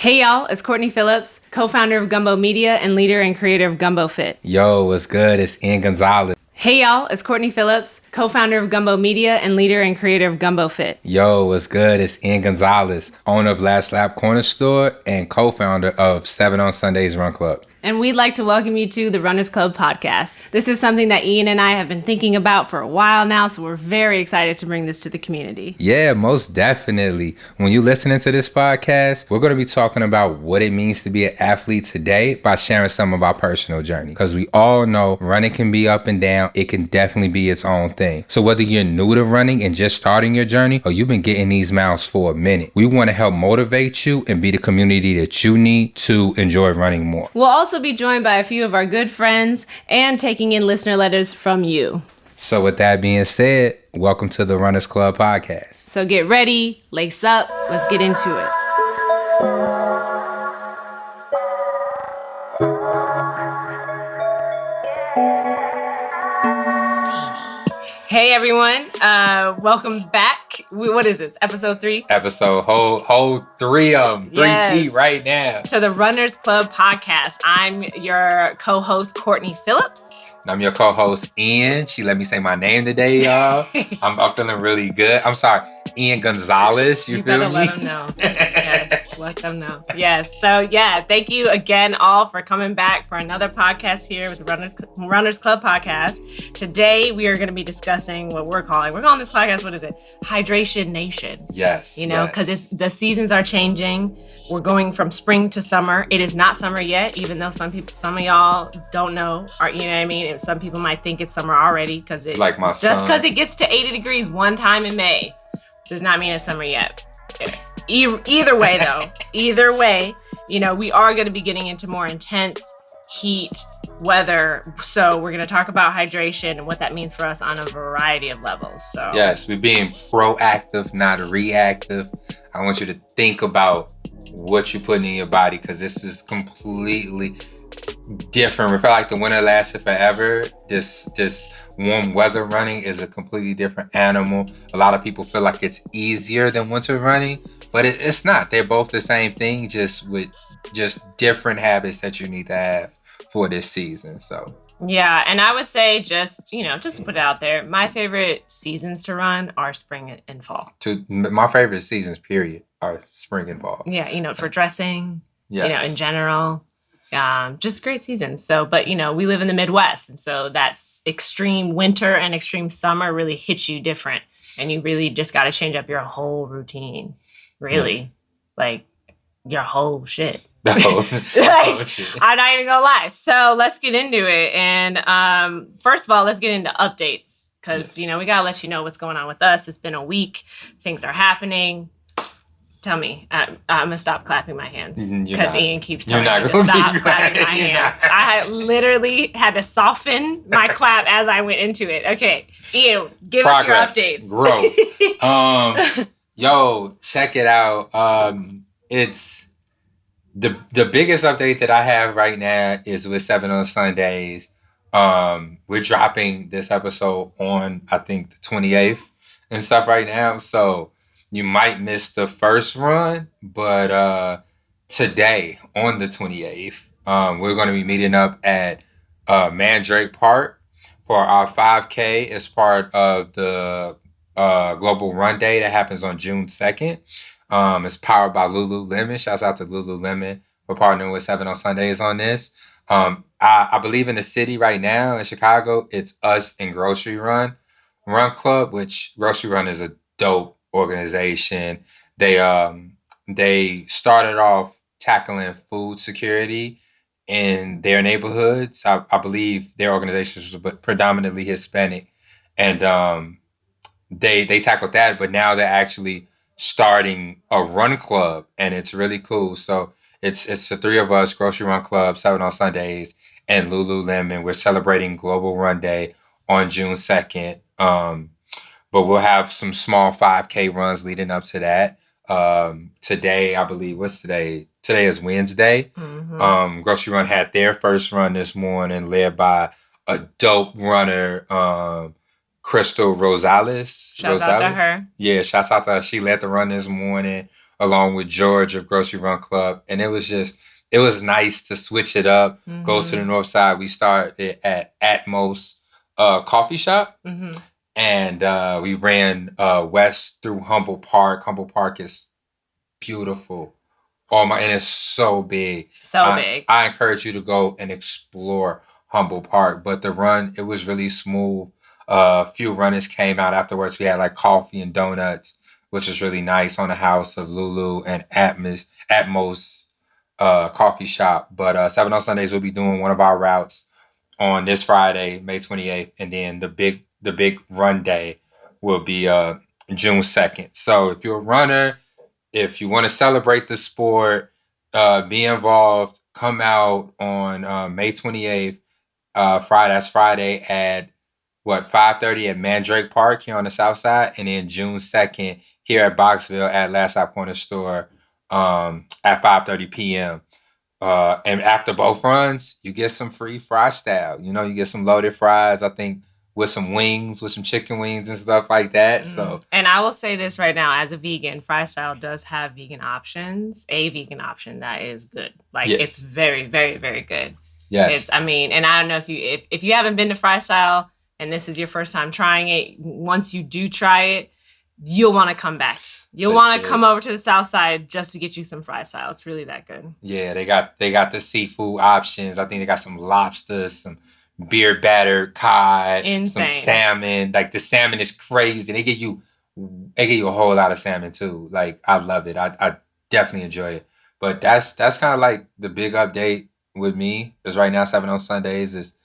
Hey y'all, it's Courtney Phillips, co-founder of Gumbo Media and leader and creator of Gumbo Fit. Yo, what's good? It's Ian Gonzalez. Hey y'all, it's Courtney Phillips, co-founder of Gumbo Media and leader and creator of Gumbo Fit. Yo, what's good? It's Ian Gonzalez, owner of Last Lap Corner Store and co-founder of 7 on Sundays Run Club. And we'd like to welcome you to the Runners Club podcast. This is something that Ian and I have been thinking about for a while now, so we're very excited to bring this to the community. Yeah, most definitely. When you're listening to this podcast, we're going to be talking about what it means to be an athlete today by sharing some of our personal journey. Because we all know running can be up and down. It can definitely be its own thing. So whether you're new to running and just starting your journey, or you've been getting these miles for a minute, we want to help motivate you and be the community that you need to enjoy running more. We'll also be joined by a few of our good friends and taking in listener letters from you. So with that being said, welcome to the Runners Club podcast. So get ready, lace up, let's get into it. Hey everyone, welcome back. What is this, episode 3? Episode whole 3 of them, 3 Yes. feet right now. To the Runners Club podcast. I'm your co-host, Courtney Phillips. I'm your co-host, Ian. She let me say my name today, y'all. I'm feeling really good. I'm sorry, Ian Gonzalez. You feel better me? let them know. Yes, let them know. Yes. So yeah, thank you again all for coming back for another podcast here with the Runners Club podcast. Today we are going to be discussing what we're calling this podcast, what is it? Hydration Nation. Yes. You know, because the seasons are changing. We're going from spring to summer. It is not summer yet, even though some of y'all don't know, or you know what I mean? And some people might think it's summer already because it like my just son. because it gets to 80 degrees one time in May does not mean it's summer yet. Either way, though, you know, we are going to be getting into more intense heat weather. So we're going to talk about hydration and what that means for us on a variety of levels. So yes, we're being proactive, not reactive. I want you to think about what you're putting in your body because this is completely different. We feel like the winter lasted forever. This warm weather running is a completely different animal. A lot of people feel like it's easier than winter running, but it's not. They're both the same thing, just with different habits that you need to have for this season. So yeah, and I would say just to put it out there, my favorite seasons to run are spring and fall. My favorite seasons, period, are spring and fall. Yeah, for dressing, yes. In general. Just great seasons. So, but we live in the Midwest, and so that's extreme winter and extreme summer really hits you different, and you really just got to change up your whole routine, really, like your whole shit. Shit. I'm not even gonna lie. So let's get into it, and first of all, let's get into updates because we gotta let you know what's going on with us. It's been a week. Things are happening. Tell me, I'm gonna stop clapping my hands because Ian keeps telling me to stop clapping my hands. I literally had to soften my clap as I went into it. Okay, Ian, give Progress, us your updates. Growth. Yo, check it out. It's the biggest update that I have right now is with 7 on Sundays. We're dropping this episode on I think the 28th and stuff right now, so you might miss the first run, but today on the 28th, we're going to be meeting up at Mandrake Park for our 5K as part of the Global Run Day that happens on June 2nd. It's powered by Lululemon. Shouts out to Lululemon for partnering with 7 on Sundays on this. I believe in the city right now in Chicago, it's us and Grocery Run Club, which Grocery Run is a dope organization. They started off tackling food security in their neighborhoods. I believe their organization was predominantly Hispanic, and they tackled that. But now they're actually starting a run club, and it's really cool. So it's the 3 of us, Grocery Run Club, 7 on Sundays, and Lululemon. We're celebrating Global Run Day on June 2nd. But we'll have some small 5K runs leading up to that. Today, I believe, what's today? Today is Wednesday. Mm-hmm. Grocery Run had their first run this morning, led by a dope runner, Crystal Rosales. Shout out to her. Yeah, shouts out to her. She led the run this morning. along with George of Grocery Run Club. And it was nice to switch it up, go to the north side. We started at Atmos Coffee Shop. And we ran west through Humble Park. Humble Park is beautiful. And it's so big. Big. I encourage you to go and explore Humble Park. But the run, it was really smooth. A few runners came out afterwards. We had like coffee and donuts, which was really nice on the house of Lulu and Atmos coffee shop. But 7 on Sundays, we'll be doing one of our routes on this Friday, May 28th. And then the big run day will be June 2nd. So if you're a runner, if you want to celebrate the sport, be involved, come out on May 28th, That's Friday at 5:30 at Mandrake Park here on the south side, and then June 2nd here at Boxville at Last Stop Corner Store at 5:30 p.m. And after both runs, you get some free fry style. You get some loaded fries, I think, with some wings, with some chicken wings and stuff like that. So, and I will say this right now, as a vegan, Fry Style does have vegan options. A vegan option that is good. It's very, very, very good. Yes. And I don't know if you haven't been to Fry Style and this is your first time trying it, once you do try it, you'll want to come back. You'll want to come over to the south side just to get you some Fry Style. It's really that good. Yeah, they got the seafood options. I think they got some lobsters, some beer battered cod, insane. Some salmon. Like the salmon is crazy. They give you a whole lot of salmon too. Like I love it. I definitely enjoy it. But that's kind of like the big update with me. Because right now 7 on Sundays is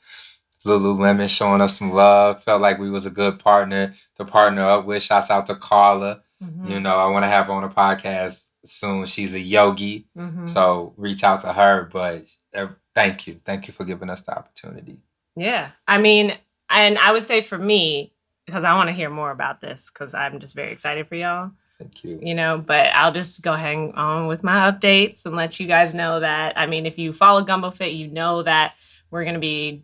Lululemon showing us some love. Felt like we was a good partner to partner up with. Shouts out to Carla. I want to have her on a podcast soon. She's a yogi. So reach out to her. But thank you for giving us the opportunity. Yeah. And I would say for me, because I want to hear more about this, because I'm just very excited for y'all. Thank you. But I'll just go hang on with my updates and let you guys know that, if you follow Gumbo Fit, you know that we're going to be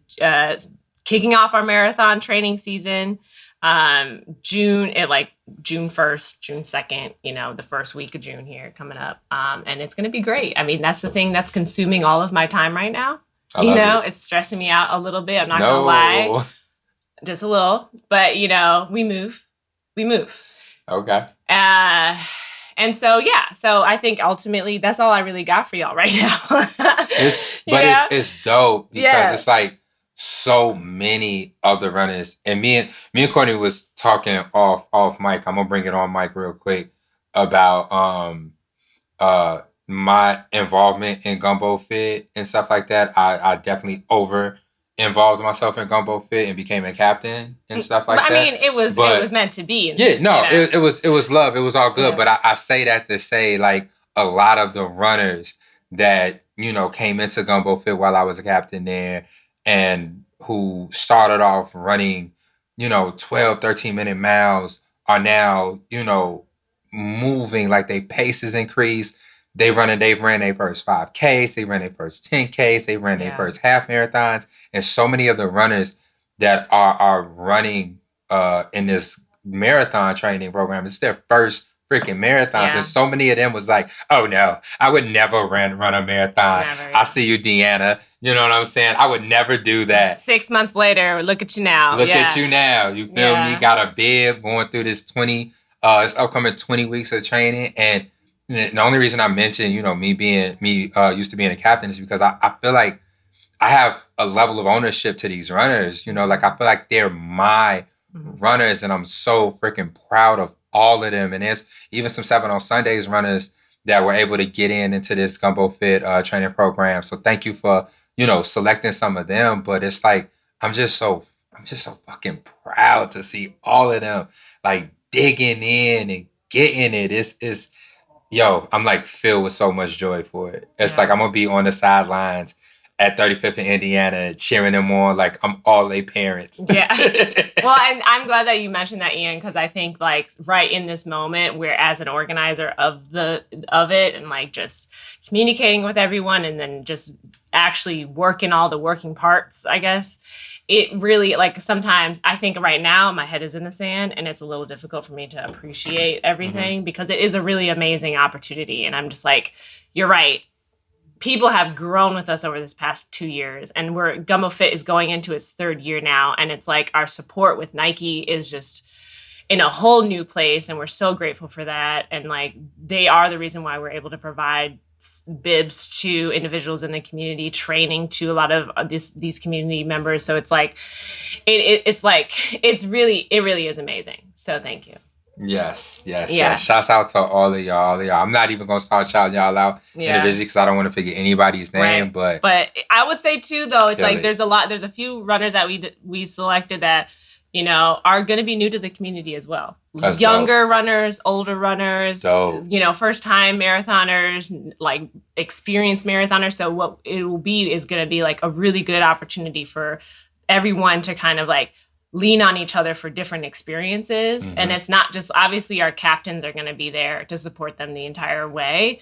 kicking off our marathon training season June 1st, June 2nd, the first week of June here coming up. And it's going to be great. That's the thing that's consuming all of my time right now. It's stressing me out a little bit. I'm not going to lie. Just a little. But, we move. Okay. And so, so I think ultimately that's all I really got for y'all right now. It's dope because it's like so many other runners. And me and Courtney was talking off mic. I'm going to bring it on mic real quick about my involvement in Gumbo Fit and stuff like that. I definitely involved myself in Gumbo Fit and became a captain and stuff like that. It was meant to be. It was love. It was all good. Yeah. But I say that to say like a lot of the runners that, came into Gumbo Fit while I was a captain there and who started off running, 12, 13-minute miles are now, moving, like their pace is increased. They've ran their first 5Ks, they ran their first 10Ks, they ran their first half marathons. And so many of the runners that are running in this marathon training program, it's their first freaking marathons. Yeah. And so many of them was like, oh no, I would never run a marathon. Never. I see you, Deanna. You know what I'm saying? I would never do that. 6 months later, look at you now. Look at you now. You feel me? Got a bib going through this this upcoming 20 weeks of training. And the only reason I mentioned, me used to being a captain is because I feel like I have a level of ownership to these runners. Like I feel like they're my runners, and I'm so freaking proud of all of them. And there's even some 7 on Sundays runners that were able to get into this Gumbo Fit training program. So thank you for selecting some of them. But it's like I'm just so fucking proud to see all of them like digging in and getting it. It's I'm like filled with so much joy for it. It's like I'm gonna be on the sidelines at 35th in Indiana cheering them on like I'm all their parents. Yeah. Well, and I'm glad that you mentioned that, Ian, because I think like right in this moment, we're as an organizer of it and like just communicating with everyone and then just actually work in all the working parts, I guess, it really, like, sometimes I think right now my head is in the sand and it's a little difficult for me to appreciate everything because it is a really amazing opportunity. And I'm just like, you're right. People have grown with us over this past 2 years, and Gumbo Fit is going into its 3rd year now. And it's like our support with Nike is just in a whole new place. And we're so grateful for that. And like, they are the reason why we're able to provide bibs to individuals in the community, training to a lot of these community members. So it's like, it really is amazing. So thank you. Yes. Shouts out to all of y'all. I'm not even gonna start shouting y'all out individually because I don't want to forget anybody's name. Right. But I would say too, though, it's like there's a few runners that we selected that, you know, are going to be new to the community as well. That's younger dope. Runners, older runners, dope. You know, first time marathoners, like experienced marathoners. So what it will be is going to be like a really good opportunity for everyone to kind of like lean on each other for different experiences. And it's not just, obviously our captains are going to be there to support them the entire way,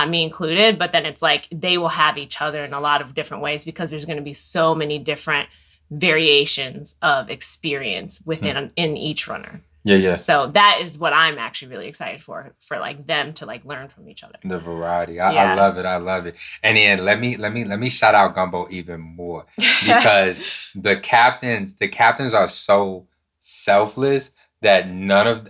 me included, but then it's like they will have each other in a lot of different ways because there's going to be so many different variations of experience within in each runner. Yeah. So that is what I'm actually really excited for like them to like learn from each other. The variety. I love it. And then let me shout out Gumbo even more because the captains are so selfless that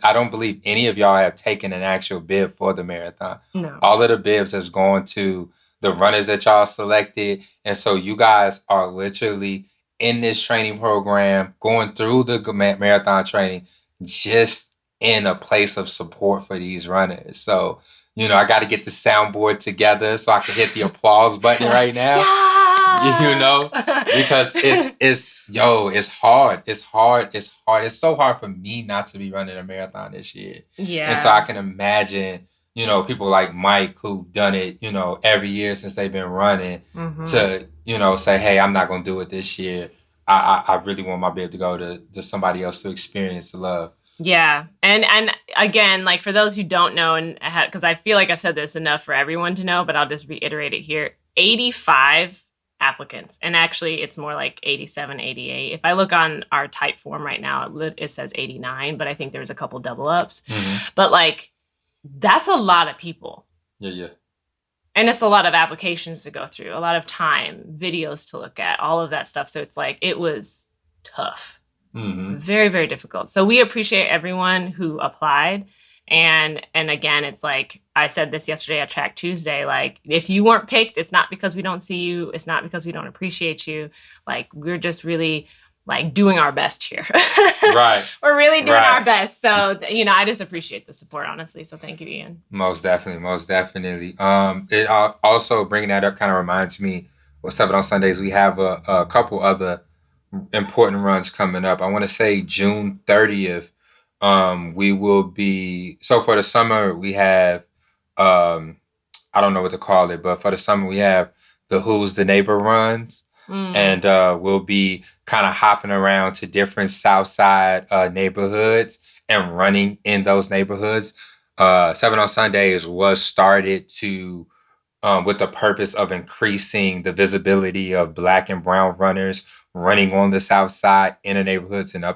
I don't believe any of y'all have taken an actual bib for the marathon. No. All of the bibs has gone to the runners that y'all selected. And so you guys are literally in this training program, going through the marathon training, just in a place of support for these runners. So, you know, I got to get the soundboard together so I can hit the applause button right now. Yeah! You know, because it's hard. It's hard. It's so hard for me not to be running a marathon this year. Yeah. And so I can imagine, you know, people like Mike who've done it, you know, every year since they've been running to, you know, say, hey, I'm not going to do it this year. I really want my bib to go to somebody else to experience the love. Yeah. And again, like for those who don't know, and because I feel like I've said this enough for everyone to know, but I'll just reiterate it here. 85 applicants. And actually it's more like 87, 88. If I look on our type form right now, it says 89, but I think there's a couple double ups. But like, that's a lot of people. Yeah. And it's a lot of applications to go through, a lot of time, videos to look at, all of that stuff. So it's like, it was tough. Very, very difficult. So we appreciate everyone who applied. And again, it's like, I said this yesterday at Track Tuesday, like, if you weren't picked, it's not because we don't see you. It's not because we don't appreciate you. Like, we're just really like doing our best here. Right. We're really doing our best. So, you know, I just appreciate the support, honestly. So thank you, Ian. Most definitely. It also, bringing that up kind of reminds me, with 7 on Sundays, we have a couple other important runs coming up. I want to say June 30th. We will be, so for the summer, we have, I don't know what to call it, but for the summer, we have the Who's the Neighbor runs. And we'll be kind of hopping around to different Southside neighborhoods and running in those neighborhoods. 7 on Sundays was started to with the purpose of increasing the visibility of Black and brown runners running on the South Side in the neighborhoods and I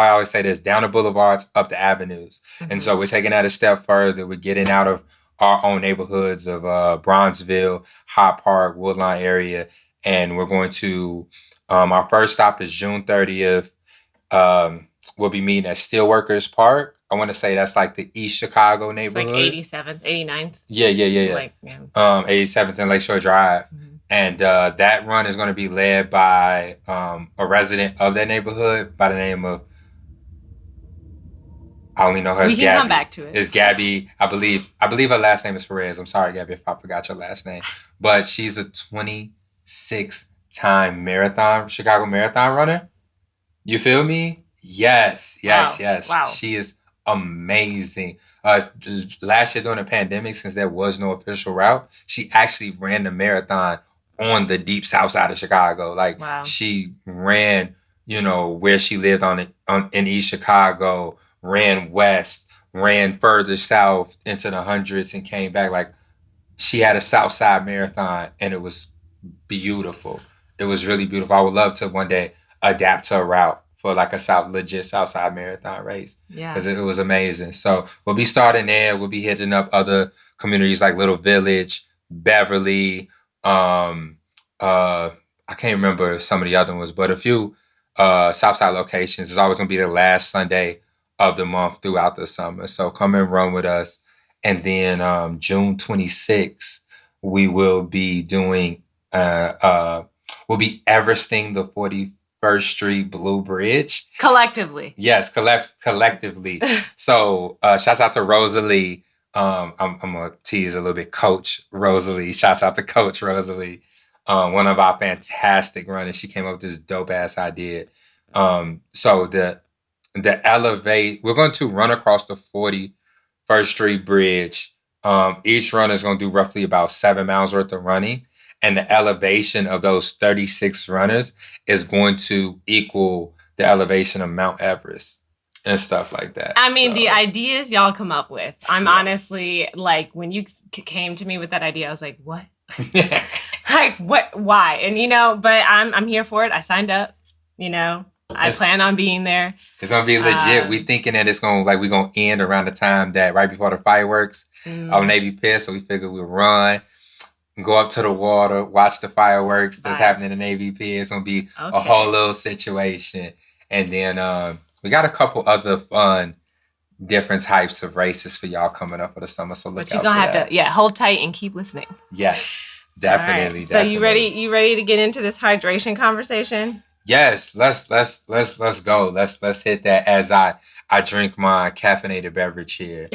always say this, down the boulevards, up the avenues. And so we're taking that a step further. We're getting out of our own neighborhoods of Bronzeville, Hot Park, Woodlawn area. And we're going to, our first stop is June 30th. We'll be meeting at Steelworkers Park. I want to say that's like the East Chicago neighborhood. It's like 87th, 89th. Yeah. Like, yeah. 87th and Lakeshore Drive. And that run is going to be led by a resident of that neighborhood by the name of, I only know her as Gabby. We can come back to it. It's Gabby. I believe her last name is Perez. I'm sorry, Gabby, if I forgot your last name. But she's a 26-time Chicago Marathon runner. You feel me? Yes. Wow. She is amazing. Last year during the pandemic, since there was no official route, she actually ran the marathon on the deep south side of Chicago. Like, she ran, you know, where she lived in East Chicago, ran west, ran further south into the hundreds and came back. Like, she had a Southside Marathon, and it was beautiful. It was really beautiful. I would love to one day adapt to a route for like a legit Southside Marathon race. Yeah. Because it was amazing. So we'll be starting there. We'll be hitting up other communities like Little Village, Beverly. I can't remember some of the other ones, but a few Southside locations. It's always gonna be the last Sunday of the month throughout the summer. So come and run with us. And then June 26th, we will be doing we'll be Everesting the 41st Street Blue Bridge. Collectively. Yes, collectively. So shouts out to Rosalie. I'm gonna tease a little bit. Coach Rosalie. Shouts out to Coach Rosalie. One of our fantastic runners. She came up with this dope ass idea. So the elevate, we're going to run across the 41st Street Bridge. Each runner is going to do roughly about 7 miles worth of running. And the elevation of those 36 runners is going to equal the elevation of Mount Everest and stuff like that. I mean, the ideas y'all come up with. I'm honestly, like, when you came to me with that idea, I was like, what? Like, what? Why? And, you know, but I'm here for it. I signed up, you know. I plan on being there. It's gonna be legit. We thinking that it's gonna we're gonna end around the time that right before the fireworks of Navy Pier. So we figured we'll run, go up to the water, watch the fireworks that's happening in Navy Pier. It's gonna be a whole little situation. And then we got a couple other fun different types of races for y'all coming up for the summer. So look out for that. But you're gonna have to hold tight and keep listening. Yes, definitely. Right. So you ready? You ready to get into this hydration conversation? Yes, let's go. Let's hit that as I drink my caffeinated beverage here.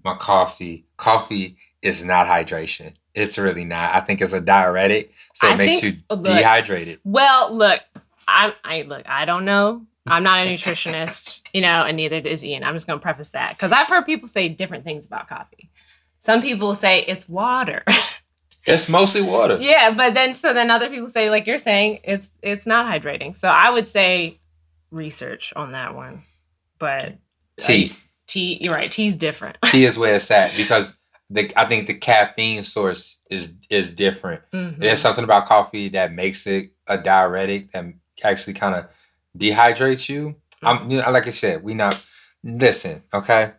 My coffee. Coffee is not hydration. It's really not. I think it's a diuretic, so it makes you dehydrated. Well, look, I don't know. I'm not a nutritionist, you know, and neither is Ian. I'm just going to preface that because I've heard people say different things about coffee. Some people say it's water. It's mostly water. Yeah, but then other people say, like you're saying, it's not hydrating. So I would say research on that one. But tea, you're right. Tea's different. Tea is where it's at because I think the caffeine source is different. Mm-hmm. There's something about coffee that makes it a diuretic that actually kind of dehydrates you. Like I said, listen, okay?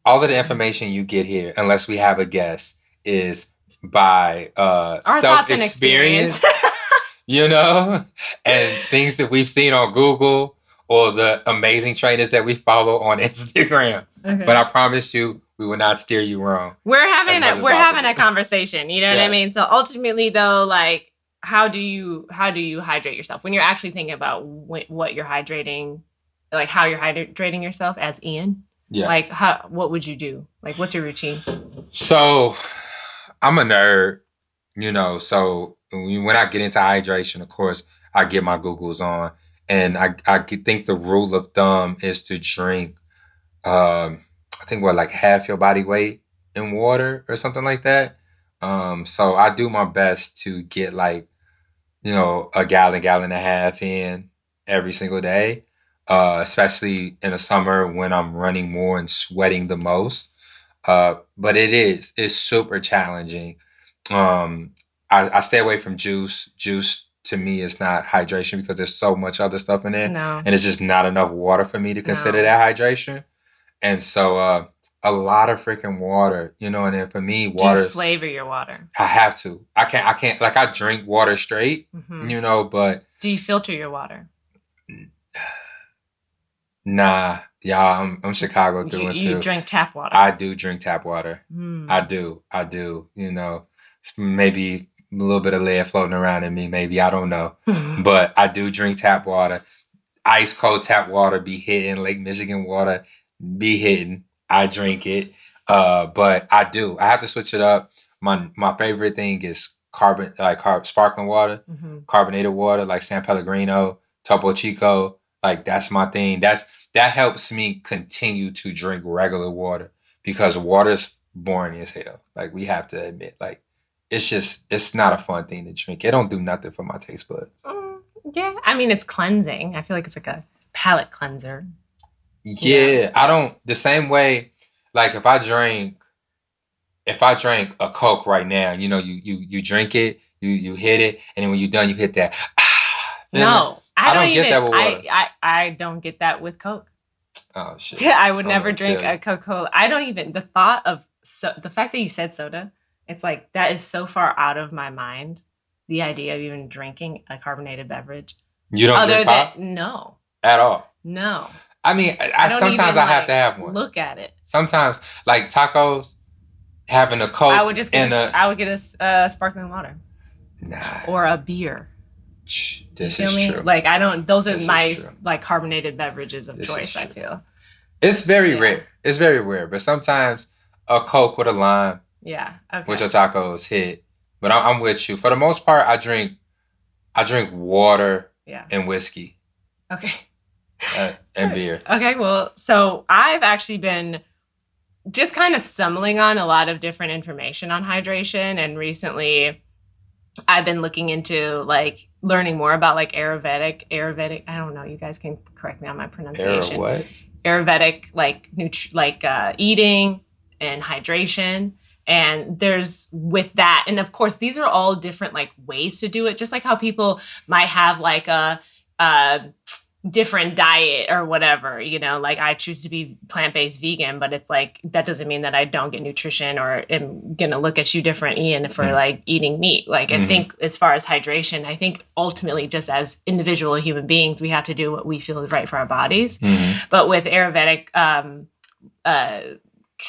All of the information you get here, unless we have a guest, is by self-experience, you know, and things that we've seen on Google or the amazing trainers that we follow on Instagram. Okay. But I promise you, we will not steer you wrong. We're having a conversation, you know what I mean? So ultimately though, like, how do you hydrate yourself when you're actually thinking about what you're hydrating, like how you're hydrating yourself as Ian? Yeah. Like what would you do? Like, what's your routine? So I'm a nerd, you know, so when I get into hydration, of course, I get my Googles on. And I think the rule of thumb is to drink, I think, like half your body weight in water or something like that. So I do my best to get like, you know, a gallon and a half in every single day, especially in the summer when I'm running more and sweating the most. But it's super challenging. I stay away from juice. Juice to me is not hydration because there's so much other stuff in there. No. And it's just not enough water for me to consider that hydration. And so a lot of freaking water, you know, and then for me, water. Do you flavor your water? I have to. I can't like I drink water straight, you know, but. Do you filter your water? Nah. Yeah, I'm Chicago through and through. You drink tap water? I do drink tap water. I do. You know, maybe a little bit of lead floating around in me. Maybe, I don't know. But I do drink tap water. Ice cold tap water be hitting. Lake Michigan water be hitting. I drink it. But I do. I have to switch it up. My favorite thing is sparkling water, carbonated water like San Pellegrino, Topo Chico. Like, that's my thing. That helps me continue to drink regular water because water's boring as hell. Like, we have to admit, like, it's not a fun thing to drink. It don't do nothing for my taste buds. Yeah, I mean, it's cleansing. I feel like it's like a palate cleanser. Yeah, I don't, the same way, like, if I drink if I drank a Coke right now, you drink it, you hit it, and then when you're done, you hit that. Feeling. No, I don't get that with water. I don't get that with Coke. Oh shit! I would never drink a Coca-Cola. I don't even, the thought of the fact that you said soda, it's like that is so far out of my mind. The idea of even drinking a carbonated beverage. You don't drink pop? No. At all? No. I mean, sometimes I have to have one. Look at it. Sometimes, like tacos, having a Coke. I would get a sparkling water. Nah. Or a beer. This is true. Like those are my like carbonated beverages of choice, I feel. It's very rare. It's very rare. But sometimes a Coke with a lime. Yeah. Okay. With your tacos hit. But I'm with you. For the most part, I drink water and whiskey. Okay. And beer. Okay, well, so I've actually been just kind of stumbling on a lot of different information on hydration, and recently I've been looking into like learning more about like Ayurvedic. I don't know. You guys can correct me on my pronunciation. What? Ayurvedic, like eating and hydration. And there's with that, and of course, these are all different like ways to do it. Just like how people might have like a different diet or whatever, like I choose to be plant-based vegan, but it's like that doesn't mean that I don't get nutrition or am gonna look at you different, Ian, for like eating meat. Like I think as far as hydration, I think ultimately just as individual human beings, we have to do what we feel is right for our bodies. But with Ayurvedic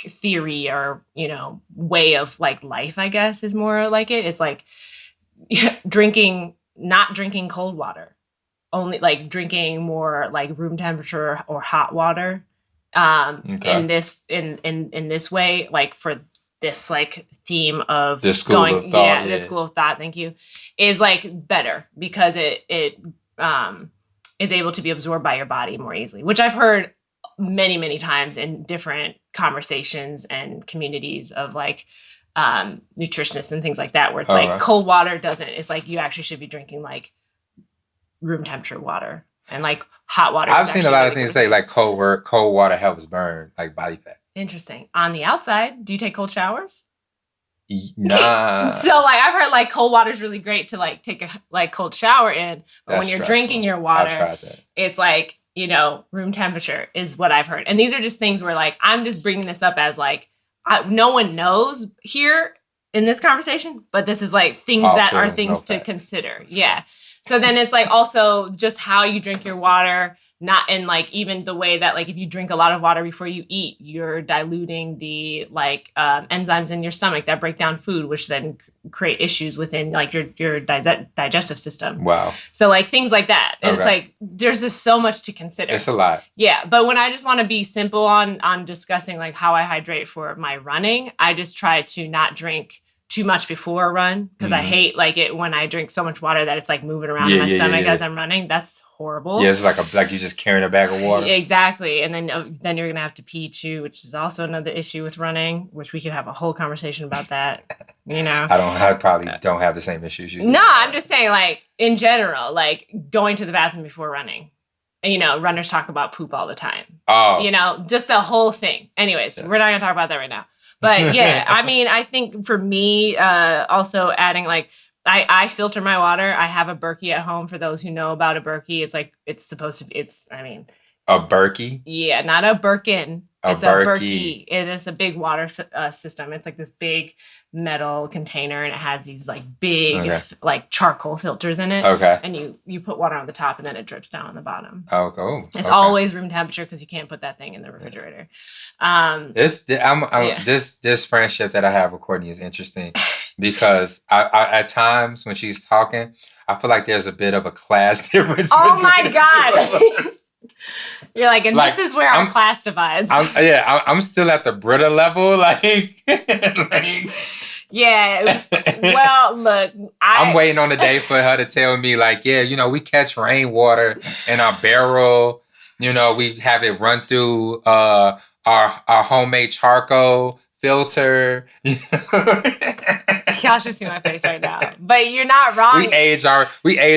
theory or way of like life, I guess is more like it's like not drinking cold water, only like drinking more like room temperature or hot water in this way, like for this like theme of this school of thought, this school of thought, thank you, is like better because it is able to be absorbed by your body more easily, which I've heard many times in different conversations and communities of like nutritionists and things like that, where it's like cold water it's like you actually should be drinking like room temperature water, and like hot water. I've seen a lot of things say like cold water helps burn like body fat. Interesting. On the outside, do you take cold showers? Nah. So like I've heard like cold water is really great to like take a like cold shower in, but when you're drinking your water, it's like room temperature is what I've heard. And these are just things where like, I'm just bringing this up as like, no one knows here in this conversation, but this is like things that are things to consider. Yeah. So then it's like also just how you drink your water, not in like even the way that like if you drink a lot of water before you eat, you're diluting the like enzymes in your stomach that break down food, which then create issues within like your digestive system. Wow. So like things like that. And it's like there's just so much to consider. It's a lot. Yeah. But when I just want to be simple on discussing like how I hydrate for my running, I just try to not drink too much before a run because I hate like it when I drink so much water that it's like moving around in my stomach as I'm running. That's horrible. Yeah, it's like you're just carrying a bag of water. Exactly, and then you're gonna have to pee too, which is also another issue with running, which we could have a whole conversation about that. I probably don't have the same issues you do. No, I'm just saying like in general, like going to the bathroom before running. Runners talk about poop all the time. Oh, just the whole thing. Anyways, we're not gonna talk about that right now. But yeah, I mean, I think for me, also adding like, I filter my water. I have a Berkey at home. For those who know about a Berkey, it's like, it's supposed to be, a Berkey? Yeah, not a Birkin. It's a Berkey. It is a big water system. It's like this big metal container, and it has these like big like charcoal filters in it. Okay. And you put water on the top, and then it drips down on the bottom. Oh. It's always room temperature because you can't put that thing in the refrigerator. This friendship that I have with Courtney is interesting because I at times when she's talking, I feel like there's a bit of a class difference. Oh my God. You're like, and this is where our class divides. I'm still at the Brita level, Yeah. Well, look, I'm waiting on the day for her to tell me, like, we catch rainwater in our barrel. We have it run through our homemade charcoal filter. Y'all should see my face right now. But you're not wrong. We age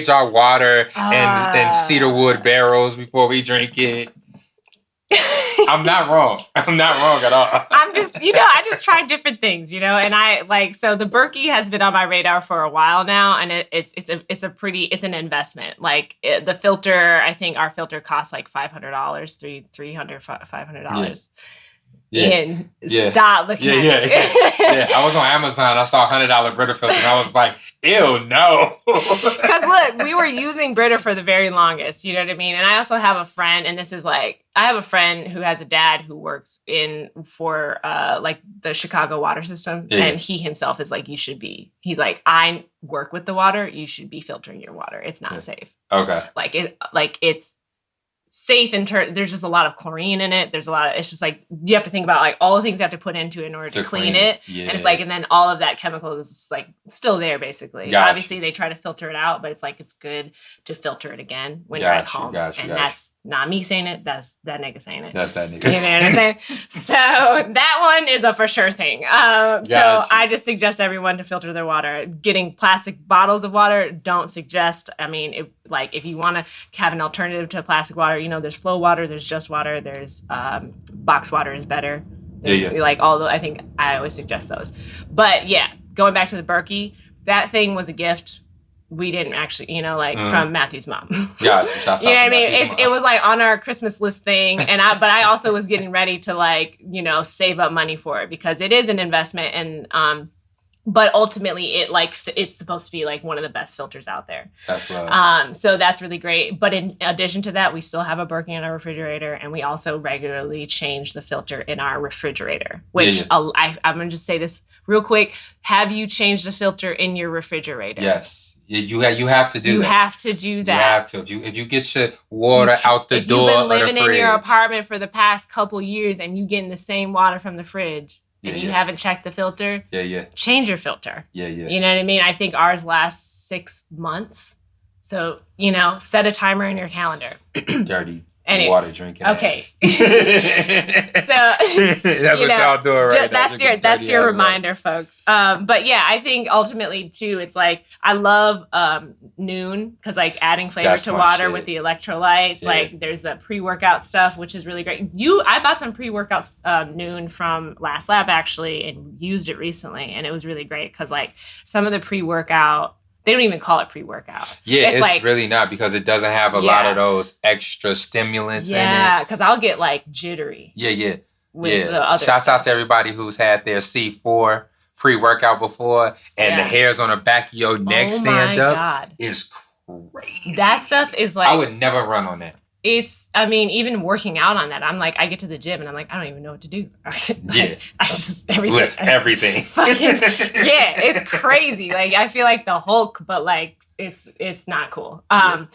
our water in cedarwood barrels before we drink it. I'm not wrong. I'm not wrong at all. I'm just, I just tried different things, and I so the Berkey has been on my radar for a while now, and it's an investment. Like the filter, I think our filter costs like $500, $500. Yeah. And stop looking at it. Yeah. I was on Amazon. I saw $100 Brita filter, and I was like, ew, no. Because look, we were using Brita for the very longest. You know what I mean? And I also have a friend, and this is like, I have a friend who has a dad who works for like the Chicago water system, and he himself is like, he's like, I work with the water. You should be filtering your water. It's not safe. Okay. It's safe there's just a lot of chlorine in it. It's just like, you have to think about like all the things you have to put into it in order to clean it. Yeah. And it's like, and then all of that chemical is just like still there basically. Obviously they try to filter it out, but it's like, it's good to filter it again when you're at home. That's not me saying it. That's that nigga saying it. That's that nigga. You know what I'm saying? So that one is a for sure thing. So I just suggest everyone to filter their water. Getting plastic bottles of water, don't suggest. I mean, if you want to have an alternative to plastic water, there's flow water, there's just water, there's box water is better. Like I think I always suggest those. But yeah, going back to the Berkey, that thing was a gift. We didn't actually, from Matthew's mom. Gotcha. You know what I mean? It was like on our Christmas list thing, but I also was getting ready to like, save up money for it because it is an investment, and but ultimately it's supposed to be like one of the best filters out there. That's love. So that's really great. But in addition to that, we still have a Berkey in our refrigerator, and we also regularly change the filter in our refrigerator, which I'm going to just say this real quick. Have you changed the filter in your refrigerator? Yes. You have to do that. You have to do that. You have to. If you get your water out the door, if you've been living in your apartment for the past couple years and you getting the same water from the fridge and you haven't checked the filter, change your filter. You know what I mean? I think ours lasts 6 months. So, set a timer in your calendar. Dirty. Anyway, water drinking. Okay. So that's what y'all doing right now. That's your reminder, folks. But yeah, I think ultimately too, it's like I love Noon because like adding flavor to water with the electrolytes. Yeah. Like there's the pre-workout stuff, which is really great. I bought some pre-workout Noon from Last Lab actually and used it recently, and it was really great because like some of the pre-workout. They don't even call it pre-workout. Yeah, it's like, really not because it doesn't have a lot of those extra stimulants in it. Yeah, because I'll get like jittery. Yeah. With the other Shouts out to everybody who's had their C4 pre-workout before and the hairs on the back of your neck stand up. God. It's crazy. That stuff is like... I would never run on that. Even working out on that, I'm like, I get to the gym and I'm like, I don't even know what to do. I just lift everything. It's crazy. Like I feel like the Hulk, but like it's not cool. So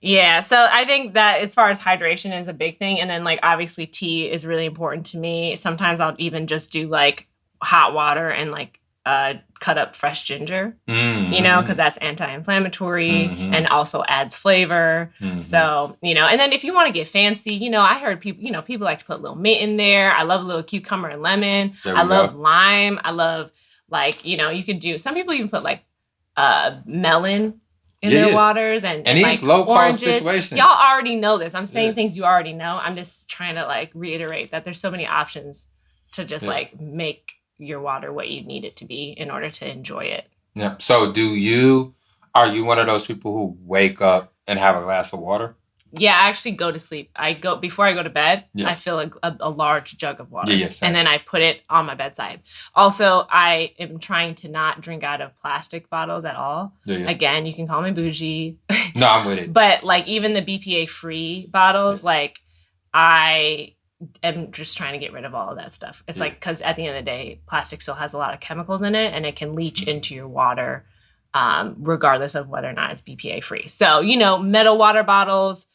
I think that as far as hydration is a big thing, and then like obviously tea is really important to me. Sometimes I'll even just do like hot water and like cut up fresh ginger, because that's anti-inflammatory and also adds flavor. So, and then if you want to get fancy, I heard people like to put a little mint in there. I love a little cucumber and lemon. I love lime. I love you could do, some people even put like melon in their waters and these like low cost oranges. situations. Y'all already know this. I'm saying things you already know. I'm just trying to like reiterate that there's so many options to just like make your water what you need it to be in order to enjoy it. Yeah. So are you one of those people who wake up and have a glass of water? Yeah, I actually go to sleep. Before I go to bed, I fill a large jug of water. And then I put it on my bedside. Also, I am trying to not drink out of plastic bottles at all. Again, you can call me bougie. No, I'm with it. But like even the BPA free bottles, like I am just trying to get rid of all of that stuff. It's like, because at the end of the day, plastic still has a lot of chemicals in it and it can leach into your water regardless of whether or not it's BPA free. So, metal water bottles,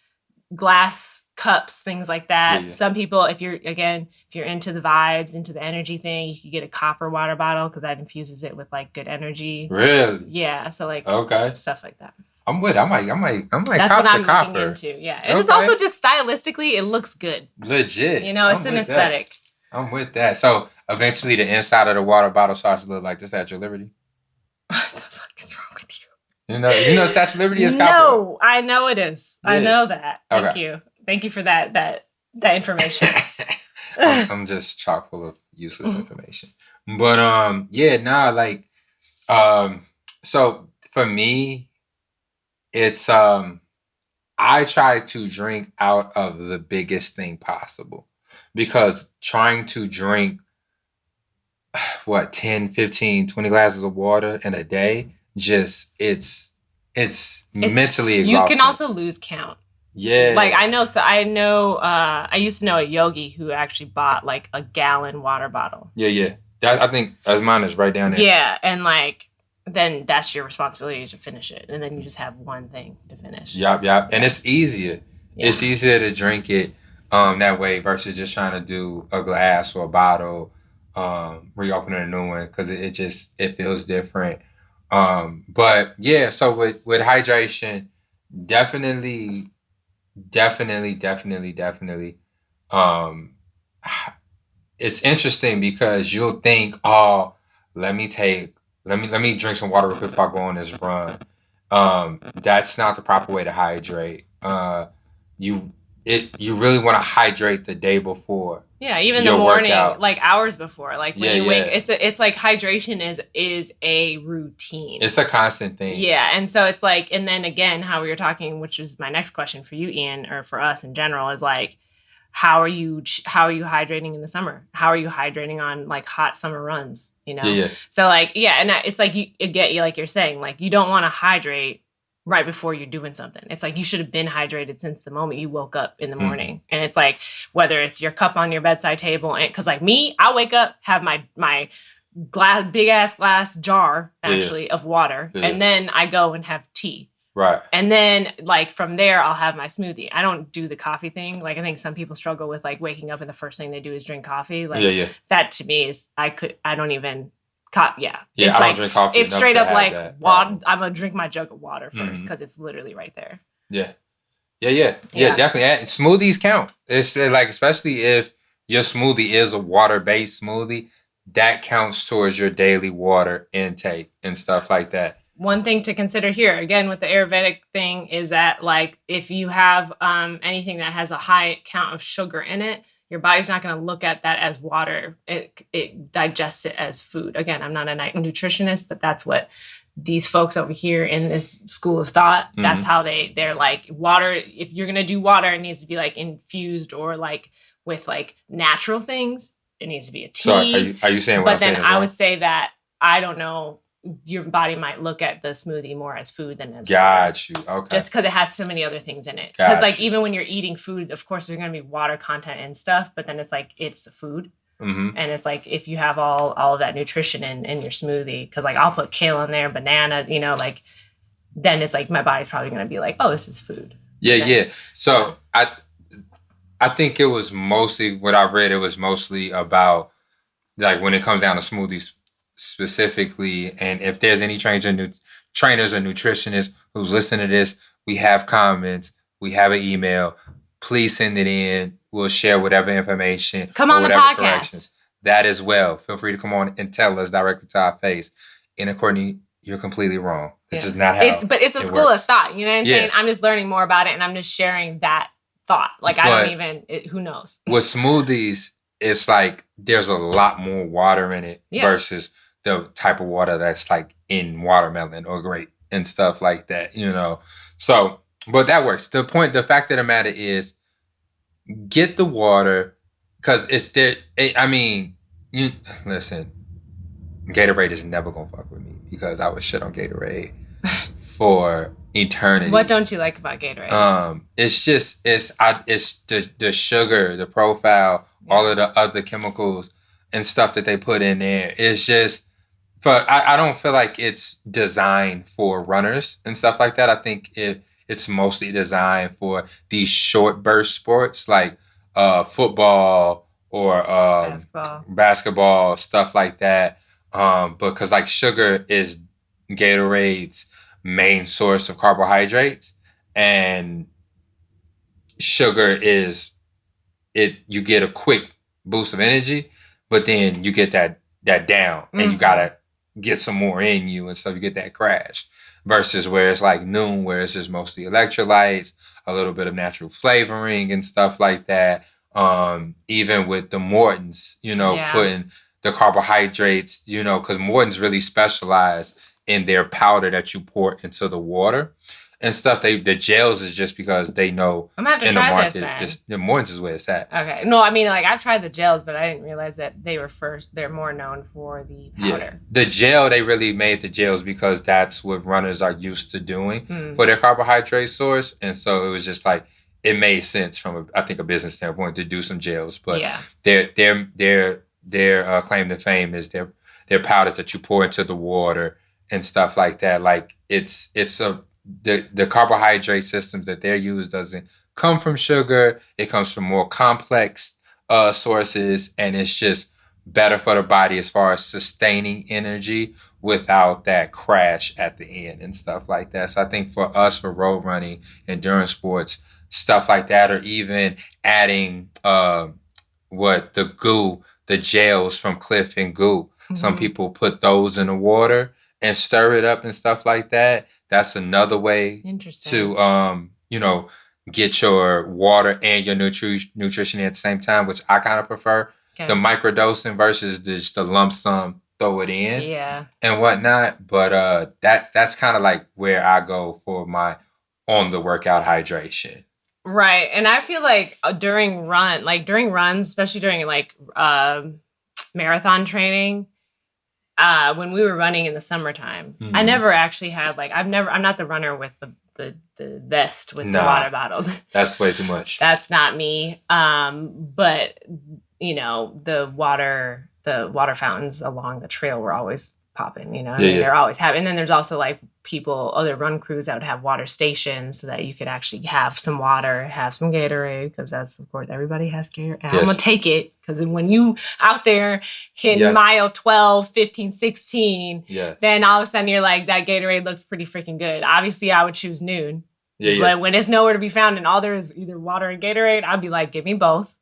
glass cups, things like that. Some people, if you're into the vibes, into the energy thing, you could get a copper water bottle because that infuses it with like good energy. Really? Yeah. So like stuff like that. I'm with it. I might That's cop what I'm the copper. looking into. Yeah. And it's also just stylistically, it looks good. Legit. It's an aesthetic. I'm with that. So eventually the inside of the water bottle starts to look like the Statue of Liberty. What the fuck is wrong with you? You know Statue of Liberty is copper. No, I know it is. I know that. Thank you for that that information. I'm just chock full of useless information. But yeah, nah, like so for me, it's I try to drink out of the biggest thing possible because trying to drink what 10, 15, 20 glasses of water in a day just it's mentally exhausting. You can also lose count. Yeah. Like I I used to know a yogi who actually bought like a gallon water bottle. Yeah. I think as mine is right down there. Yeah, and like then that's your responsibility to finish it, and then you just have one thing to finish. Yep. And it's easier. Yeah. It's easier to drink it that way versus just trying to do a glass or a bottle, reopening a new one because it feels different. But yeah, so with hydration, definitely. Um, it's interesting because you'll think, oh, let me drink some water real quick before I go on this run. That's not the proper way to hydrate. You really want to hydrate the day before. Yeah, even the morning, workout. Like hours before, like when you wake. It's like hydration is a routine. It's a constant thing. Yeah, and so it's like, and then again, how we were talking, which is my next question for you, Ian, or for us in general, is like, how are you hydrating in the summer? How are you hydrating on like hot summer runs? You know. Yeah. So like, yeah, and it's like like you're saying, like you don't want to hydrate right before you're doing something. It's like you should have been hydrated since the moment you woke up in the morning. Mm-hmm. And it's like whether it's your cup on your bedside table, and because like me, I wake up, have my big ass glass jar actually of water, and then I go and have tea. Right. And then like from there I'll have my smoothie. I don't do the coffee thing. Like I think some people struggle with like waking up and the first thing they do is drink coffee. Like that to me is I don't even Yeah, it's I don't drink coffee. It's straight up like water. I'm gonna drink my jug of water first because it's literally right there. Yeah, definitely. And smoothies count. It's like especially if your smoothie is a water-based smoothie, that counts towards your daily water intake and stuff like that. One thing to consider here, again with the Ayurvedic thing, is that like if you have anything that has a high count of sugar in it, your body's not going to look at that as water. It digests it as food. Again, I'm not a nutritionist, but that's what these folks over here in this school of thought, that's how they're like water. If you're going to do water, it needs to be like infused or like with like natural things. It needs to be a tea. So are you saying what But then I would say that, I don't know, your body might look at the smoothie more as food than as water. You. Okay. Just because it has so many other things in it. Because like even when you're eating food, of course there's going to be water content and stuff, but then it's like it's food. Mm-hmm. And it's like if you have all of that nutrition in your smoothie, because like I'll put kale in there, banana, you know, like then it's like my body's probably going to be like, oh, this is food. Yeah. So I think it was mostly what I read. It was mostly about like when it comes down to smoothies specifically, and if there's any trainers or nutritionists who's listening to this, we have comments, we have an email, please send it in. We'll share whatever information. Come on the podcast. That as well. Feel free to come on and tell us directly to our face. And Courtney, you're completely wrong. This is not how but it's a school of thought. You know what I'm saying? I'm just learning more about it and I'm just sharing that thought. Like who knows? With smoothies, it's like there's a lot more water in it versus the type of water that's like in watermelon or grape and stuff like that, you know. So, but that works. The fact of the matter is, get the water because it's there. I mean, you listen. Gatorade is never gonna fuck with me because I would shit on Gatorade for eternity. What don't you like about Gatorade? It's the sugar, the profile, all of the other chemicals and stuff that they put in there. It's just. But I don't feel like it's designed for runners and stuff like that. I think it's mostly designed for these short burst sports like football or basketball, stuff like that. Because like sugar is Gatorade's main source of carbohydrates, and sugar is you get a quick boost of energy, but then you get that down and you gotta get some more in you and stuff. You get that crash versus where it's like noon, where it's just mostly electrolytes, a little bit of natural flavoring and stuff like that. Even with the Mortons, Yeah. putting the carbohydrates, because Mortons really specialize in their powder that you pour into the water and stuff. The gels is just because they know I'm gonna have to in the try this market, then. the Mortons is where it's at. Okay. No, I mean, like, I've tried the gels, but I didn't realize that they were first. They're more known for the powder. Yeah. The gel, they really made the gels because that's what runners are used to doing for their carbohydrate source. And so it was just like, it made sense from, I think, a business standpoint to do some gels. But Yeah. their claim to fame is their powders that you pour into the water and stuff like that. Like, the carbohydrate systems that they're used doesn't come from sugar. It comes from more complex sources, and it's just better for the body as far as sustaining energy without that crash at the end and stuff like that. So I think for us, for road running, endurance sports, stuff like that, or even adding the gels from Cliff and Goop. Some people put those in the water and stir it up and stuff like that. That's another way to get your water and your nutrition at the same time, which I kind of prefer. Okay. The microdosing versus just the lump sum, throw it in, and whatnot. But that's kind of like where I go for my on the workout hydration. Right, and I feel like during runs, especially during like marathon training, when we were running in the summertime, I never actually had I'm not the runner with the vest with the water bottles. That's way too much. That's not me. But the water fountains along the trail were always popping, they're always having. And then there's also like other run crews that would have water stations so that you could actually have some water, have some Gatorade, because that's, of course, everybody has Gatorade. And I'm going to take it, because when you out there hitting mile 12, 15, 16, then all of a sudden you're like, that Gatorade looks pretty freaking good. Obviously, I would choose noon. But when it's nowhere to be found and all there is either water and Gatorade, I'd be like, give me both.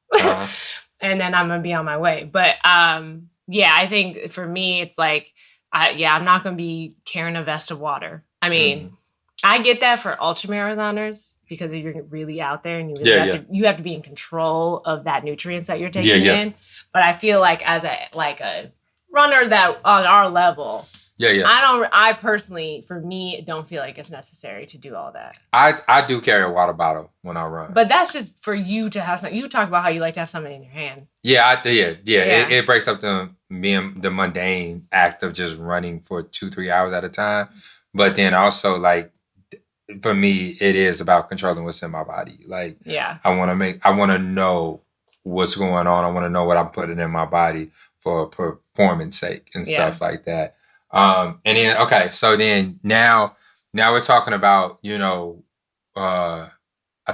And then I'm going to be on my way. But I think for me, it's like, I'm not going to be carrying a vest of water. I mean, I get that for ultra marathoners, because if you're really out there and you have to be in control of that nutrients that you're taking in. But I feel like as a runner that on our level, I personally, for me, don't feel like it's necessary to do all that. I do carry a water bottle when I run, but that's just for you to have something. You talk about how you like to have something in your hand. It breaks up the mundane act of just running for 2-3 hours at a time. But then also, like, for me, it is about controlling what's in my body. Like, I want to know what's going on. I want to know what I'm putting in my body for performance sake and stuff like that. And then, okay, so then now we're talking about, I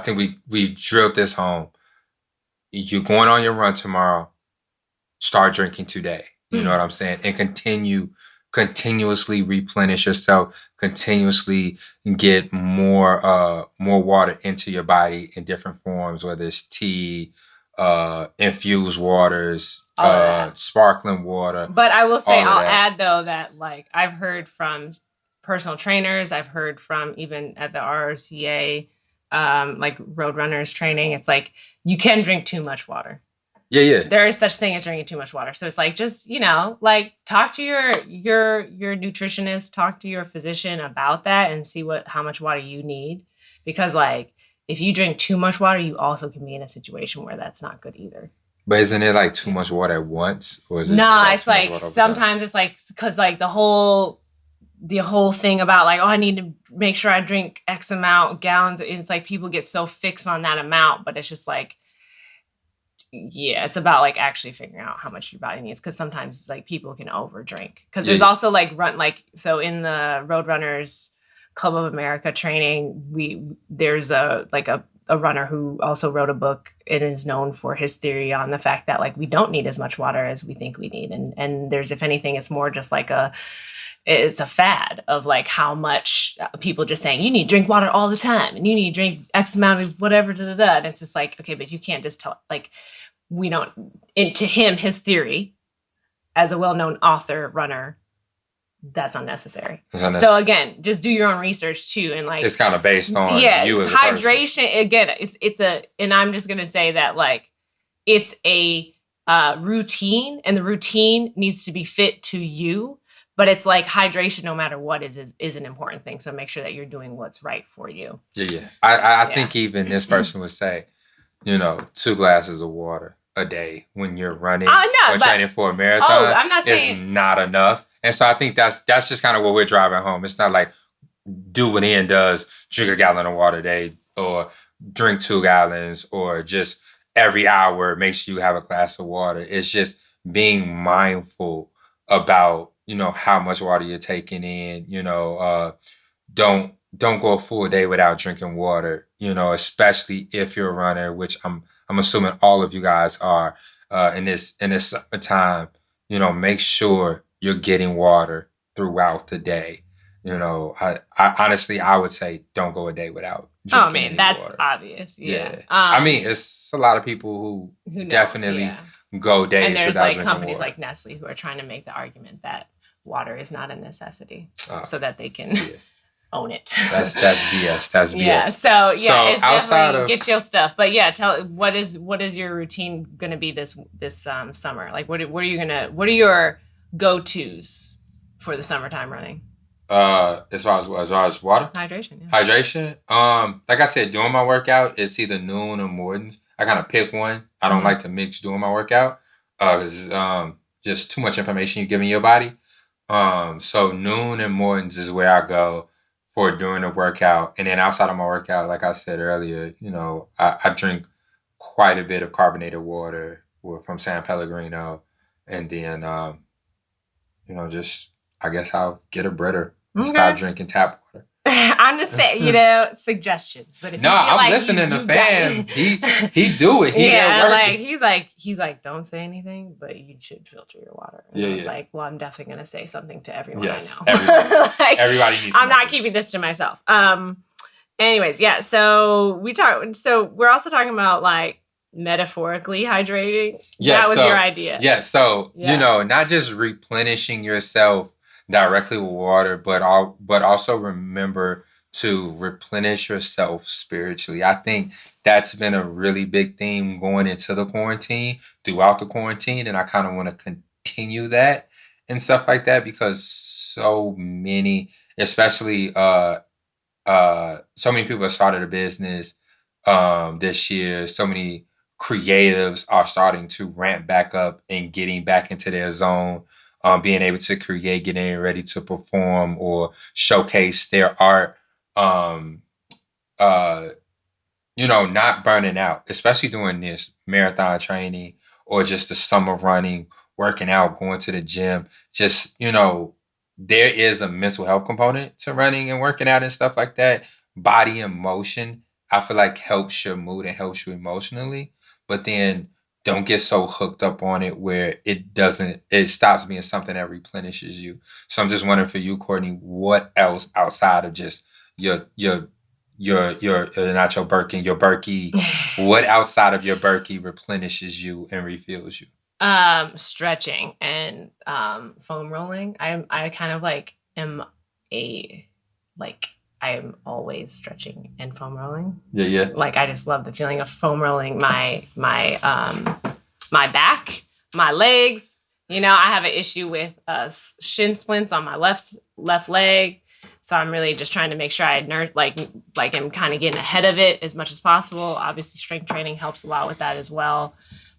think we drilled this home. You're going on your run tomorrow, start drinking today. You know what I'm saying? And continuously replenish yourself, continuously get more water into your body in different forms, whether it's tea, infused waters, sparkling water. But I will say, I'll add though that, like, I've heard from personal trainers, I've heard from even at the ROCA, like road runners training, it's like you can drink too much water. There is such thing as drinking too much water. So it's like, just, like, talk to your nutritionist, talk to your physician about that and see how much water you need. Because, like, if you drink too much water, you also can be in a situation where that's not good either. But isn't it like too much water at once? Or is it it's like sometimes it's like, because like the whole thing about like, I need to make sure I drink X amount gallons. It's like people get so fixed on that amount, but it's just like, it's about like actually figuring out how much your body needs, because sometimes like people can overdrink, because there's also like so in the Roadrunners Club of America training, there's a runner who also wrote a book and is known for his theory on the fact that like we don't need as much water as we think we need, and there's, if anything, it's more just like it's a fad of like how much people just saying you need to drink water all the time and you need to drink X amount of whatever, and it's just like, okay, but you can't just tell, like, we don't, to him, his theory as a well-known author, runner, that's unnecessary. So again, just do your own research too, and like it's kind of based on you as a hydration person. Again, and I'm just gonna say that, like, it's a routine, and the routine needs to be fit to you. But it's like hydration, no matter what, is an important thing. So make sure that you're doing what's right for you. Yeah. I think even this person would say, 2 glasses of water a day when you're running or training for a marathon I'm not saying is not enough. And so I think that's just kind of what we're driving home. It's not like do what Ian does, drink a gallon of water a day, or drink 2 gallons, or just every hour make sure you have a glass of water. It's just being mindful about, how much water you're taking in. Don't go a full day without drinking water, especially if you're a runner, which I'm assuming all of you guys are in this summertime. Make sure you're getting water throughout the day. I honestly, I would say don't go a day without drinking any that's water. obvious. Yeah. I mean, it's a lot of people who definitely go days. And there's like companies like Nestle who are trying to make the argument that water is not a necessity so that they can own it. That's BS. That's BS. Yeah. So it's definitely get your stuff. But tell what is your routine going to be this summer? Like what are your go-tos for the summertime running? As far as water? Hydration. Yeah. Hydration. Like I said, doing my workout, it's either noon or mornings. I kind of pick one. I don't like to mix doing my workout. It's just too much information you're giving your body. So noon and mornings is where I go for during the workout. And then outside of my workout, like I said earlier, I drink quite a bit of carbonated water from San Pellegrino. And then, just, I guess I'll get a Brita and stop drinking tap water. I'm just saying, suggestions. But if I'm listening to fam. He do it. He's like, don't say anything, but you should filter your water. And I was like, well, I'm definitely gonna say something to everyone I know. Everybody needs. I'm not keeping this to myself. Anyways, So we're also talking about like metaphorically hydrating. That was your idea. Yeah. So not just replenishing yourself directly with water, but also remember to replenish yourself spiritually. I think that's been a really big theme going into the quarantine, throughout the quarantine, and I kind of want to continue that and stuff like that because so many, especially so many people have started a business this year. So many creatives are starting to ramp back up and getting back into their zone. Being able to create, getting ready to perform or showcase their art, not burning out, especially doing this marathon training or just the summer running, working out, going to the gym. Just, there is a mental health component to running and working out and stuff like that. Body in motion, I feel like helps your mood and helps you emotionally. But then don't get so hooked up on it where it stops being something that replenishes you. So I'm just wondering for you, Courtney, what else outside of just your not your Birkin, your Berkey, what outside of your Berkey replenishes you and refills you? Stretching and foam rolling. I kind of I'm always stretching and foam rolling. Yeah. Like I just love the feeling of foam rolling my back, my legs. I have an issue with shin splints on my left leg. So I'm really just trying to make sure I I'm kind of getting ahead of it as much as possible. Obviously strength training helps a lot with that as well.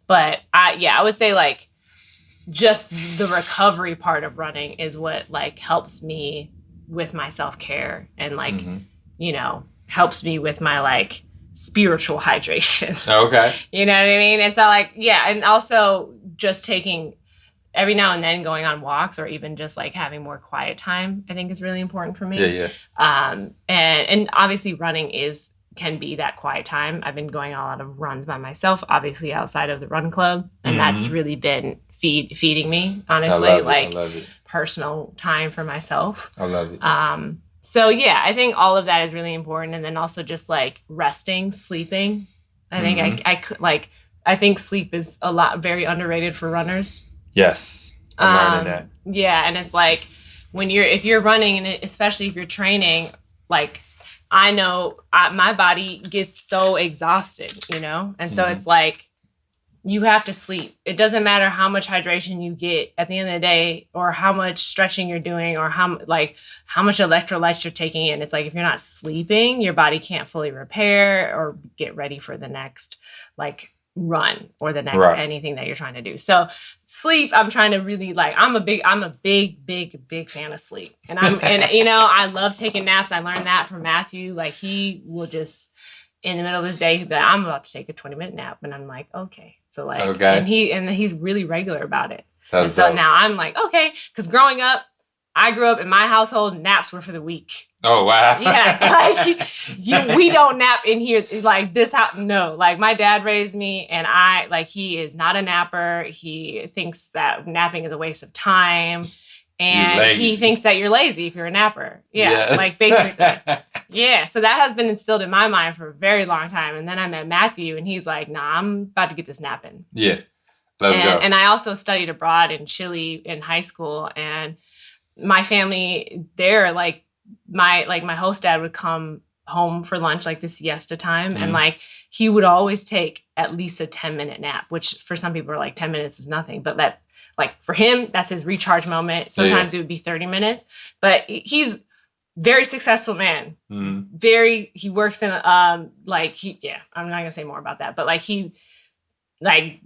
But I would say like just the recovery part of running is what like helps me with my self-care and like, helps me with my like spiritual hydration. Okay. You know what I mean? And so like, and also just taking every now and then going on walks or even just like having more quiet time, I think is really important for me. Yeah. And obviously running can be that quiet time. I've been going on a lot of runs by myself, obviously outside of the run club. And that's really been feeding me, honestly, I love it. Personal time for myself. I love it. So I think all of that is really important. And then also just like resting, sleeping. I think I think sleep is very underrated for runners. Yes. I'm learning that. Yeah. And it's like if you're running and especially if you're training, like I know my body gets so exhausted, and so it's like, you have to sleep. It doesn't matter how much hydration you get at the end of the day, or how much stretching you're doing, or how much electrolytes you're taking in. It's like if you're not sleeping, your body can't fully repair or get ready for the next like run or the next anything that you're trying to do. So sleep, I'm trying to really I'm a big fan of sleep. And I love taking naps. I learned that from Matthew. Like he will just in the middle of his day, he'll be like, I'm about to take a 20-minute nap. And I'm like, okay. So and he's really regular about it. And so now I'm like, okay. Because growing up, I grew up in my household, naps were for the weak. Oh, wow. Yeah. We don't nap in here like this house. No, like my dad raised me and he is not a napper. He thinks that napping is a waste of time. And he thinks that you're lazy if you're a napper. Yeah. Yes. Like basically. Yeah. So that has been instilled in my mind for a very long time. And then I met Matthew and he's like, nah, I'm about to get this napping. Yeah. Let's go. And I also studied abroad in Chile in high school, and my family there, my host dad would come home for lunch, like the siesta time. Mm-hmm. And he would always take at least a 10-minute nap, which for some people are like 10 minutes is nothing, but that for him, that's his recharge moment. Sometimes it would be 30 minutes, but he's very successful man. Mm-hmm. He works in, I'm not gonna say more about that, but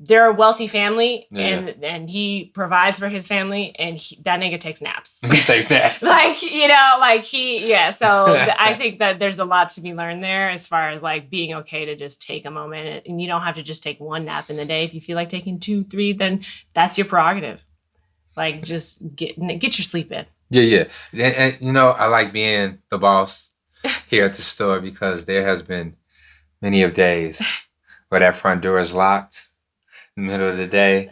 they're a wealthy family and he provides for his family and that nigga takes naps. He takes naps. So I think that there's a lot to be learned there as far as being okay to just take a moment, and you don't have to just take one nap in the day. If you feel like taking 2, 3, then that's your prerogative. Just get your sleep in. Yeah. And I like being the boss here at the store because there has been many of days where that front door is locked in the middle of the day.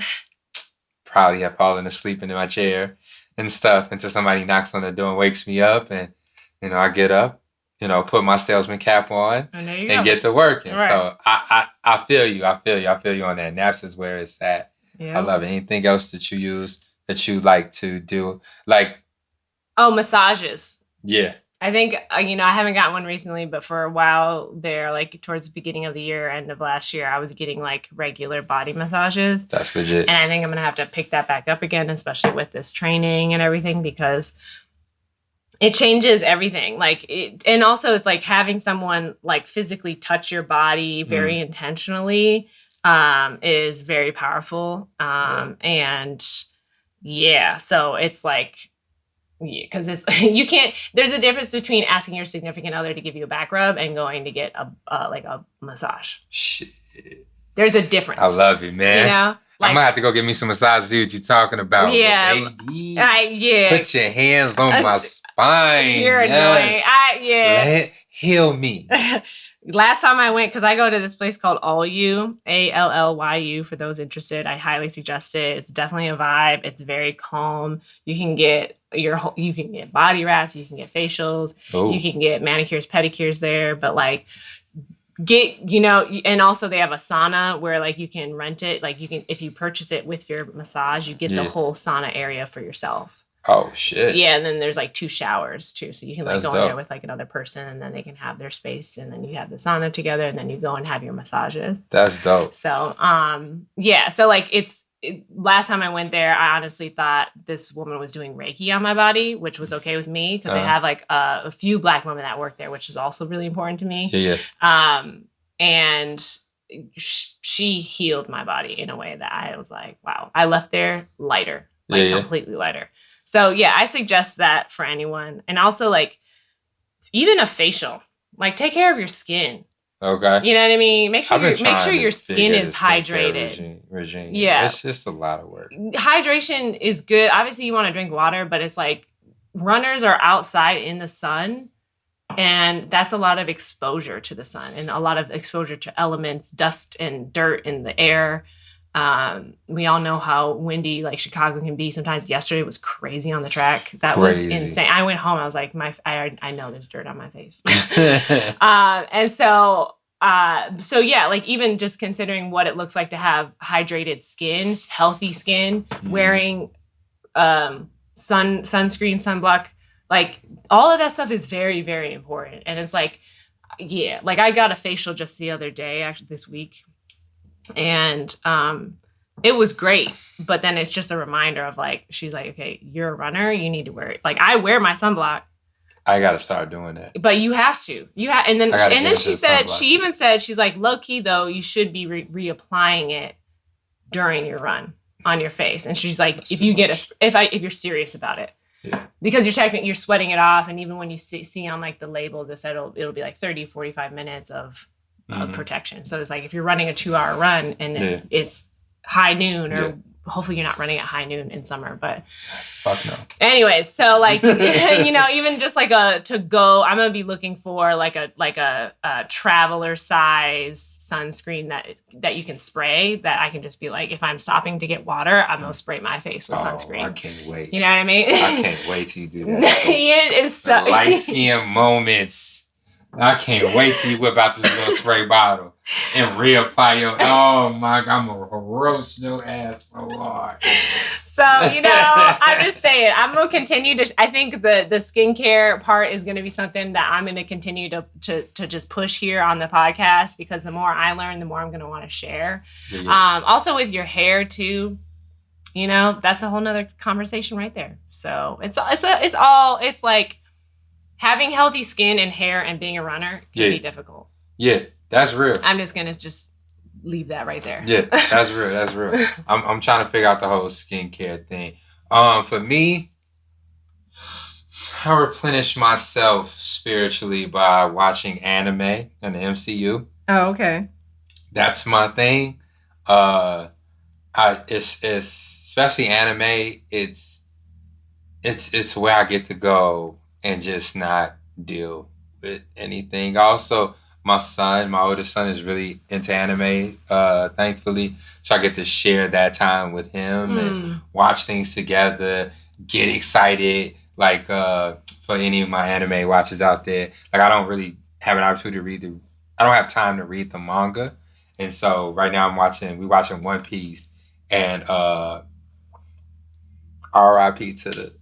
Probably have fallen asleep into my chair and stuff until somebody knocks on the door and wakes me up, and I get up, put my salesman cap on and get to working. Right. So I feel you. I feel you on that. Naps is where it's at. Yeah. I love it. Anything else that you use that you like to do? Massages. Yeah. I think, I haven't gotten one recently, but for a while there, towards the beginning of the year, end of last year, I was getting regular body massages. That's legit. And I think I'm going to have to pick that back up again, especially with this training and everything, because it changes everything. And also it's having someone physically touch your body very intentionally is very powerful. And yeah, so it's because it's you can't. There's a difference between asking your significant other to give you a back rub and going to get a massage. Shit. There's a difference. I love it, man. I'm gonna have to go get me some massage. See what you're talking about. Yeah, baby. Put your hands on my spine. You're annoying. Heal me. Last time I went, because I go to this place called Allyu, ALLYU, for those interested. I highly suggest it. It's definitely a vibe. It's very calm. You can get body wraps, you can get facials, you can get manicures, pedicures there, but and also they have a sauna where you can rent it. If you purchase it with your massage, you get the whole sauna area for yourself. Oh shit. Yeah, and then there's 2 showers too, so you can go in there with another person, and then they can have their space, and then you have the sauna together, and then you go and have your massages. That's dope. So last time I went there, I honestly thought this woman was doing Reiki on my body, which was okay with me because they have a few Black women that work there, which is also really important to me. Yeah. And she healed my body in a way that I was like, wow, I left there lighter, completely lighter. So yeah, I suggest that for anyone. And also even a facial, take care of your skin. Okay. You know what I mean? Make sure your skin is hydrated. Regime. Yeah. It's just a lot of work. Hydration is good. Obviously you want to drink water, but it's runners are outside in the sun, and that's a lot of exposure to the sun and a lot of exposure to elements, dust and dirt in the air. We all know how windy Chicago can be. Sometimes yesterday was crazy on the track. That was insane. I went home. I was like, I know there's dirt on my face. And so yeah, even just considering what it looks like to have hydrated skin, healthy skin, wearing sunscreen, sunblock, all of that stuff is very, very important. And it's I got a facial just the other day, actually this week. And it was great. But then it's just a reminder of like, she's like, okay, you're a runner. You need to wear it. Like I wear my sunblock. I got to start doing that. But you have to. And then she said, she even said, she's like, low key though, you should be reapplying it during your run on your face. And she's like, if you're serious about it. Yeah. Because you're sweating it off. And even when you see on like the labels, it said it'll be like 30, 45 minutes of protection. So it's like, if you're running a 2-hour run and it's high noon or hopefully you're not running at high noon in summer, but fuck no. Anyways, so like, even just like to go, I'm going to be looking for like a traveler size sunscreen that you can spray, that I can just be like, if I'm stopping to get water, I'm going to spray my face with sunscreen. I can't wait. You know what I mean? I can't wait till you do that. Ian is so light skin moments. I can't wait till you whip out this little spray bottle and reapply your. Oh my God, I'm gonna roast your ass so hard. So I'm just saying, I'm gonna continue to. I think the skincare part is gonna be something that I'm gonna continue to just push here on the podcast, because the more I learn, the more I'm gonna want to share. Yeah. Also with your hair too. That's a whole nother conversation right there. So it's like. Having healthy skin and hair and being a runner can be difficult. Yeah, that's real. I'm just gonna leave that right there. Yeah, that's real. That's real. I'm trying to figure out the whole skincare thing. For me, I replenish myself spiritually by watching anime and the MCU. Oh, okay. That's my thing. It's especially anime. It's where I get to go and just not deal with anything. Also, my oldest son is really into anime, thankfully. So I get to share that time with him and watch things together, get excited. Like, for any of my anime watchers out there, like I don't really have an opportunity to I don't have time to read the manga. And so right now we're watching One Piece, and R.I.P. to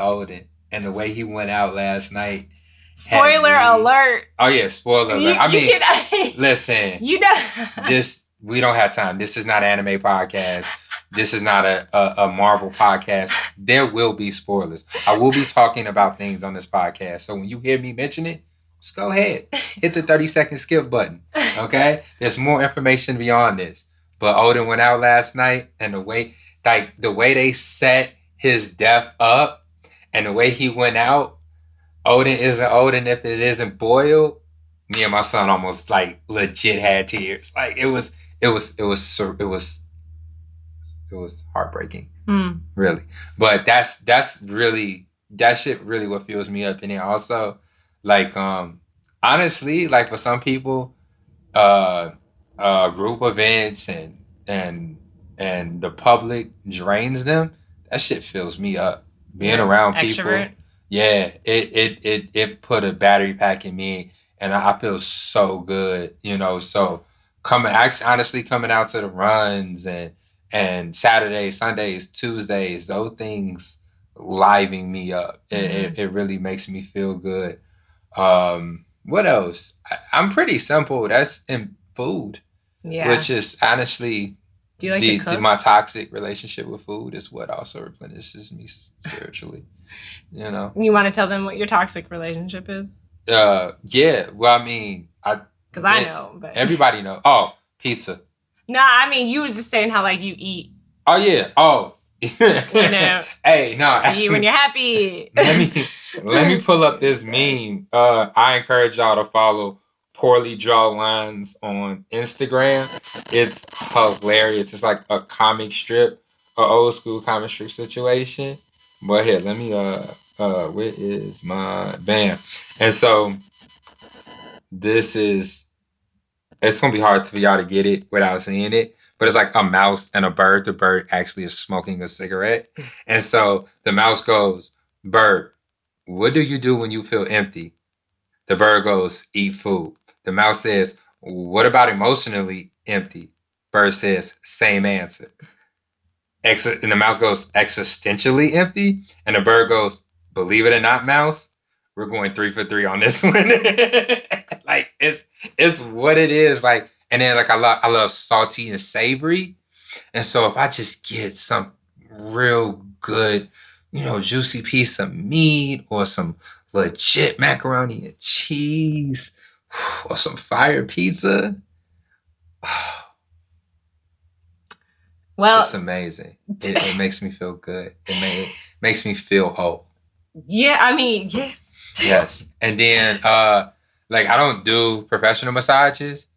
Odin. And the way he went out last night. Spoiler alert. Oh yeah, spoiler alert. Listen. We don't have time. This is not an anime podcast. This is not a Marvel podcast. There will be spoilers. I will be talking about things on this podcast. So when you hear me mention it, just go ahead. Hit the 30-second skip button. Okay? There's more information beyond this. But Odin went out last night, and the way they set his death up, and the way he went out, Odin isn't Odin if it isn't boiled. Me and my son almost like legit had tears. Like it was heartbreaking. Really. But that shit really what fuels me up. And then also, like honestly, like for some people, group events and the public drains them. That shit fills me up. Being around people, yeah, it put a battery pack in me, and I feel so good, So coming out to the runs and Saturdays, Sundays, Tuesdays, those things liven me up. It really makes me feel good. What else? I'm pretty simple. That's in food, which is honestly. Do you like to cook? My toxic relationship with food is what also replenishes me spiritually. You want to tell them what your toxic relationship is? Yeah. Well, I mean, because I know, but everybody knows. Oh, pizza. No, I mean, you was just saying how like you eat. Oh yeah. Oh. Hey, no. Actually, when you're happy. let me pull up this meme. I encourage y'all to follow Poorly Draw Lines on Instagram. It's hilarious. It's like a comic strip, an old school comic strip situation. But here, let me where is my bam? And so it's gonna be hard for y'all to get it without seeing it. But it's like a mouse and a bird. The bird actually is smoking a cigarette. And so the mouse goes, "Bird, what do you do when you feel empty?" The bird goes, "Eat food." The mouse says, "What about emotionally empty?" Bird says, "Same answer." And the mouse goes, "Existentially empty?" And the bird goes, "Believe it or not, mouse, we're going 3 for 3 on this one." Like it's what it is. Like, And then like I love salty and savory. And so if I just get some real good, juicy piece of meat or some legit macaroni and cheese or some fire pizza, well, it's amazing. It makes me feel good. Makes me feel whole. Yeah, I mean, yeah. Yes. And then like I don't do professional massages,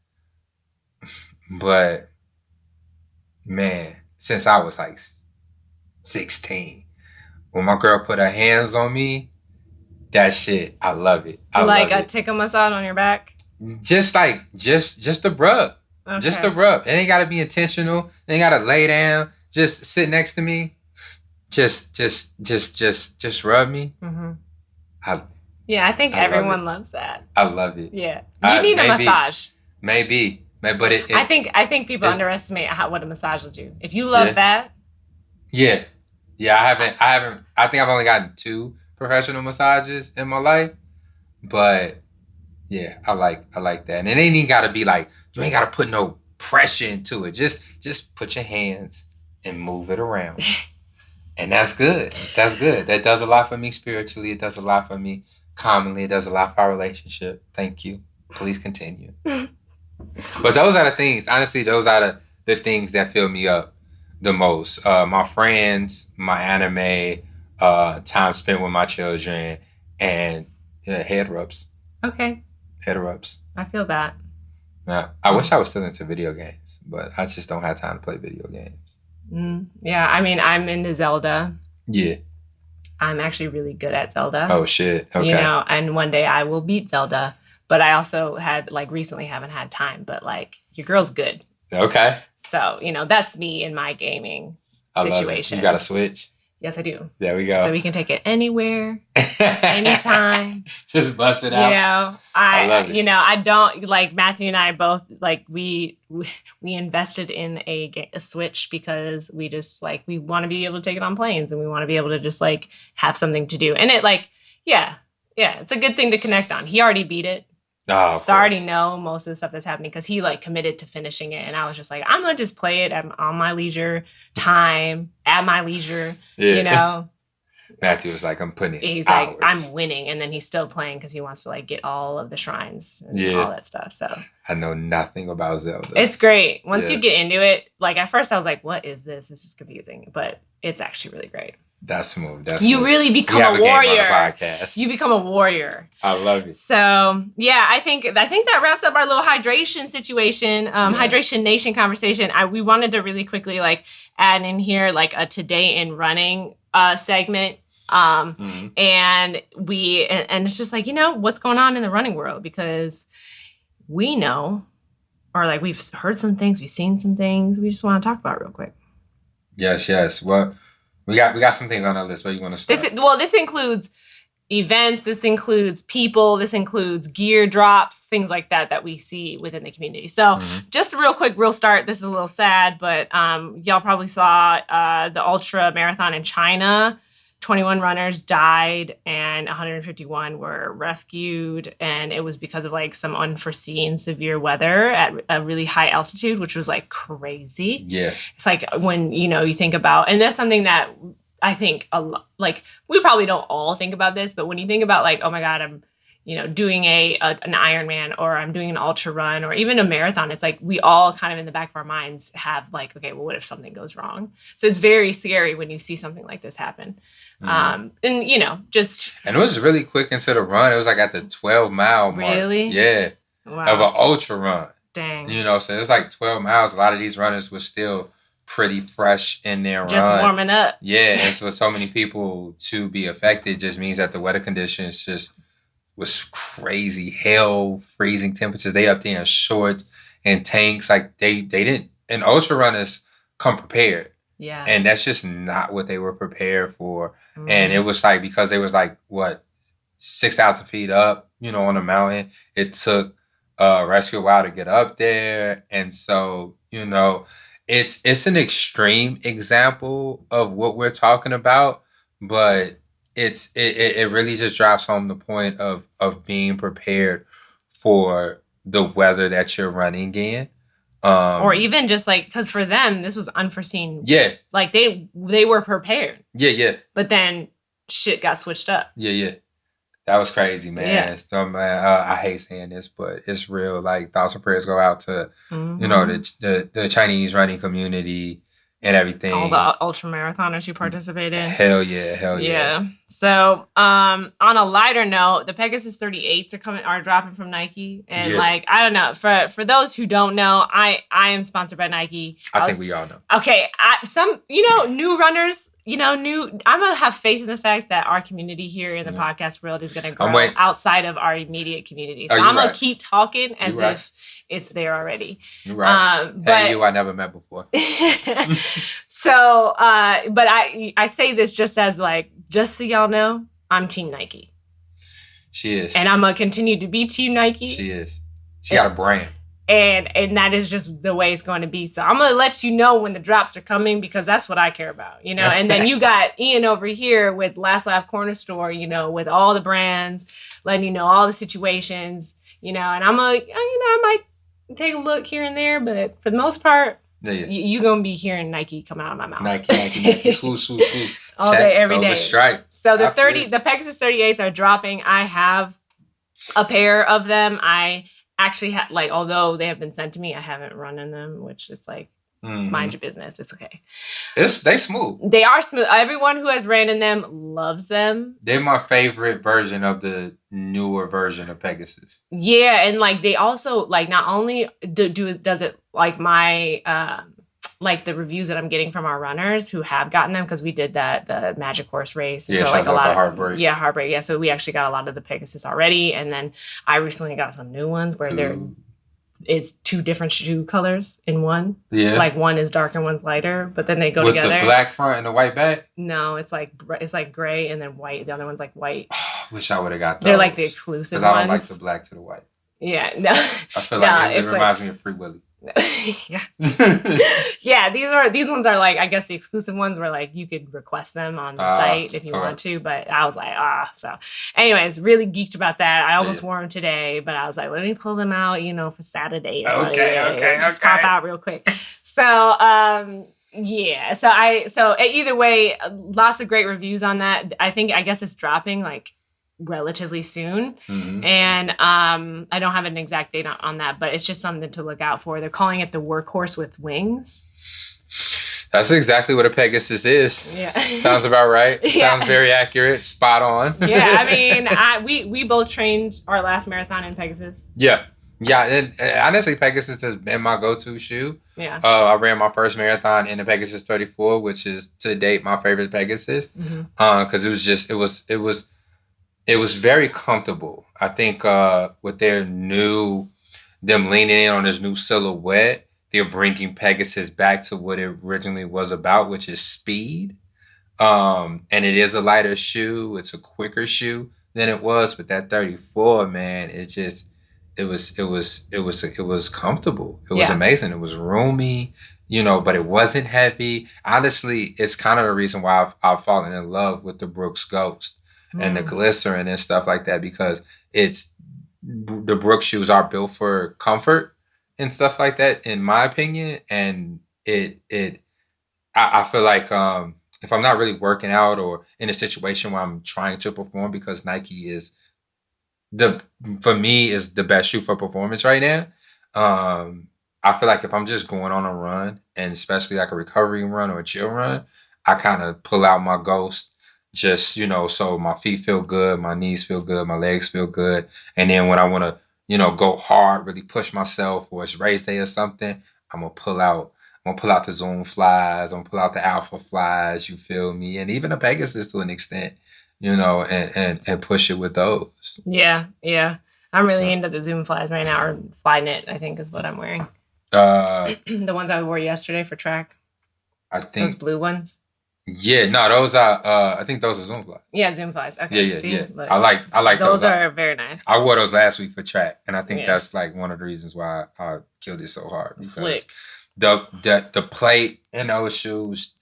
but man, since I was like 16, when my girl put her hands on me, that shit, I love it. I like love a tickle massage on your back? Just a rub. Okay. Just a rub. It ain't gotta be intentional. It ain't gotta lay down. Just sit next to me. Just rub me. Mm-hmm. I think everyone loves that. I love it. Yeah. You need a massage. Maybe. But I think people underestimate what a massage will do. If you love that. Yeah. Yeah, I haven't I think I've only gotten 2 professional massages in my life. But yeah, I like that. And it ain't even gotta be like, you ain't gotta put no pressure into it. Just put your hands and move it around. And that's good. That's good. That does a lot for me spiritually. It does a lot for me commonly. It does a lot for our relationship. Thank you. Please continue. But those are the things. Honestly, those are the things that fill me up the most. My friends, my anime, time spent with my children, and head rubs. Okay. Head rubs. I feel that. Now, I wish I was still into video games, but I just don't have time to play video games. Yeah, I mean, I'm into Zelda. Yeah. I'm actually really good at Zelda. Oh, shit. Okay. And one day I will beat Zelda. But I also recently haven't had time. But, your girl's good. Okay. So, that's me in my gaming situation. You got a Switch? Yes, I do. There we go. So we can take it anywhere, anytime. Just bust it out. I love it. I don't, Matthew and I both, we invested in a Switch because we just, we want to be able to take it on planes and we want to be able to just, have something to do. And it, it's a good thing to connect on. He already beat it. Oh, so I already know most of the stuff that's happening because he committed to finishing it, and I was just I'm gonna just play it on my leisure time, at my leisure, Matthew was I'm putting in He's hours. I'm winning, and then he's still playing because he wants to get all of the shrines and all that stuff. So I know nothing about Zelda. It's great once you get into it. At first I was what is this? This is confusing, but it's actually really great. That's smooth. You really become a warrior. You become a warrior. I love it. So yeah, I think that wraps up our little hydration situation, Hydration Nation conversation. We wanted to really quickly add in here a today in running segment. And it's just what's going on in the running world, because we know, or we've heard some things, we've seen some things we just want to talk about real quick. Yes. Well, we got some things on our list. Where you want to start? This includes events, this includes people, this includes gear drops, things like that we see within the community. So just real quick, real start. This is a little sad, but y'all probably saw the ultra marathon in China. 21 runners died and 151 were rescued, and it was because of some unforeseen severe weather at a really high altitude, which was crazy. Yeah. It's when you think about, and that's something that I think a lot, we probably don't all think about this, but when you think about oh my God, I'm doing an Ironman, or I'm doing an ultra run, or even a marathon, it's we all kind of in the back of our minds have okay, well, what if something goes wrong? So it's very scary when you see something like this happen. And just. And it was really quick into the run. It was at the 12-mile mark. Really? Yeah. Wow. Of an ultra run. Dang. So it was 12 miles. A lot of these runners were still pretty fresh in their run. Just warming up. Yeah. And so many people to be affected just means that the weather conditions just was crazy. Hell, freezing temperatures. They up there in shorts and tanks. They didn't. And ultra runners come prepared. Yeah. And that's just not what they were prepared for. And it was because they was 6,000 feet up, on a mountain. It took a rescue a while to get up there. And so, it's an extreme example of what we're talking about, but it really just drops home the point of being prepared for the weather that you're running in. Or even just like, because for them, this was unforeseen. Yeah. Like they were prepared. Yeah. But then shit got switched up. Yeah. That was crazy, man. Yeah. So, man, I hate saying this, but it's real. Like, thoughts and prayers go out to, you know, the Chinese running community and everything. All the ultra marathoners who participate in. Hell yeah. Yeah. So, on a lighter note, the Pegasus 38s are dropping from Nike, and like, I don't know, for those who don't know, I am sponsored by Nike. I think we all know. Okay, some new runners. I'm gonna have faith in the fact that our community here in the podcast world is gonna grow outside of our immediate community. So I'm gonna keep talking as if it's there already. You're right. But you I never met before. So, but I say this just as like, just so y'all know, I'm Team Nike. She is, and I'm gonna continue to be Team Nike. She is. She got a brand. And that is just the way it's going to be. So I'm going to let you know when the drops are coming, because that's what I care about, And then you got Ian over here with Last Laugh Corner Store, with all the brands, letting you know all the situations, and I'm going to, I might take a look here and there, but for the most part, you're going to be hearing Nike come out of my mouth. Nike. Swoosh. All day, every day. Stripe. So the Pegasus 38s are dropping. I have a pair of them. I actually although they have been sent to me, I haven't run in them, which is like, mind your business. It's okay. They smooth. They are smooth. Everyone who has ran in them loves them. They're my favorite version of the newer version of Pegasus. Yeah, and like they also like not only does it like my like the reviews that I'm getting from our runners who have gotten them, because we did the Magic Horse race. And so like a lot of Heartbreak. Yeah, Heartbreak. Yeah, so we actually got a lot of the Pegasus already, and then I recently got some new ones where it's two different shoe colors in one. Yeah, like one is dark and one's lighter, but then they go together. With the black front and the white back. No, it's like gray and then white. The other one's like white. Wish I would have got those. They're like the exclusive ones. Because I don't like the black to the white. Yeah, no. I feel like it reminds me of Free Willy. Yeah. Yeah, these ones are like, I guess the exclusive ones where like you could request them on the site if you want to, but I was like, so anyways, really geeked about that. I almost wore them today, but I was like, let me pull them out, for Saturday. Okay. Just pop out real quick. So yeah, so either way, lots of great reviews on that. I guess it's dropping like relatively soon. And I don't have an exact date on that, but it's just something to look out for. They're calling it the workhorse with wings. That's exactly what a Pegasus is. Yeah. Sounds about right. Yeah. Sounds very accurate. Spot on. Yeah, I mean, we both trained our last marathon in Pegasus. Yeah, and honestly, Pegasus has been my go-to shoe. Yeah. I ran my first marathon in the Pegasus 34, which is to date my favorite Pegasus. Because it was very comfortable. I think with them leaning in on this new silhouette, they're bringing Pegasus back to what it originally was about, which is speed. And it is a lighter shoe. It's a quicker shoe than it was. But that 34, man, it was comfortable. It was amazing. It was roomy, but it wasn't heavy. Honestly, it's kind of the reason why I've fallen in love with the Brooks Ghost. And the glycerin and stuff like that, because the Brooks shoes are built for comfort and stuff like that, in my opinion. And I feel like if I'm not really working out or in a situation where I'm trying to perform, because Nike is for me is the best shoe for performance right now. I feel like if I'm just going on a run, and especially like a recovery run or a chill run, I kind of pull out my Ghost. Just, so my feet feel good, my knees feel good, my legs feel good. And then when I want to, go hard, really push myself, or it's race day or something, I'm going to pull out the Zoom flies, I'm going to pull out the Alpha flies, you feel me? And even the Pegasus to an extent, and push it with those. Yeah. I'm really into the Zoom flies right now, or Fly Knit, I think is what I'm wearing. The ones I wore yesterday for track. I think. Those blue ones. Yeah, no, those are. I think those are Zoom flies. Yeah, Zoom flies. Okay, yeah. Look, I like those. Those are very nice. I wore those last week for track, and I think that's like one of the reasons why I killed it so hard. Because slick. The plate in those shoes,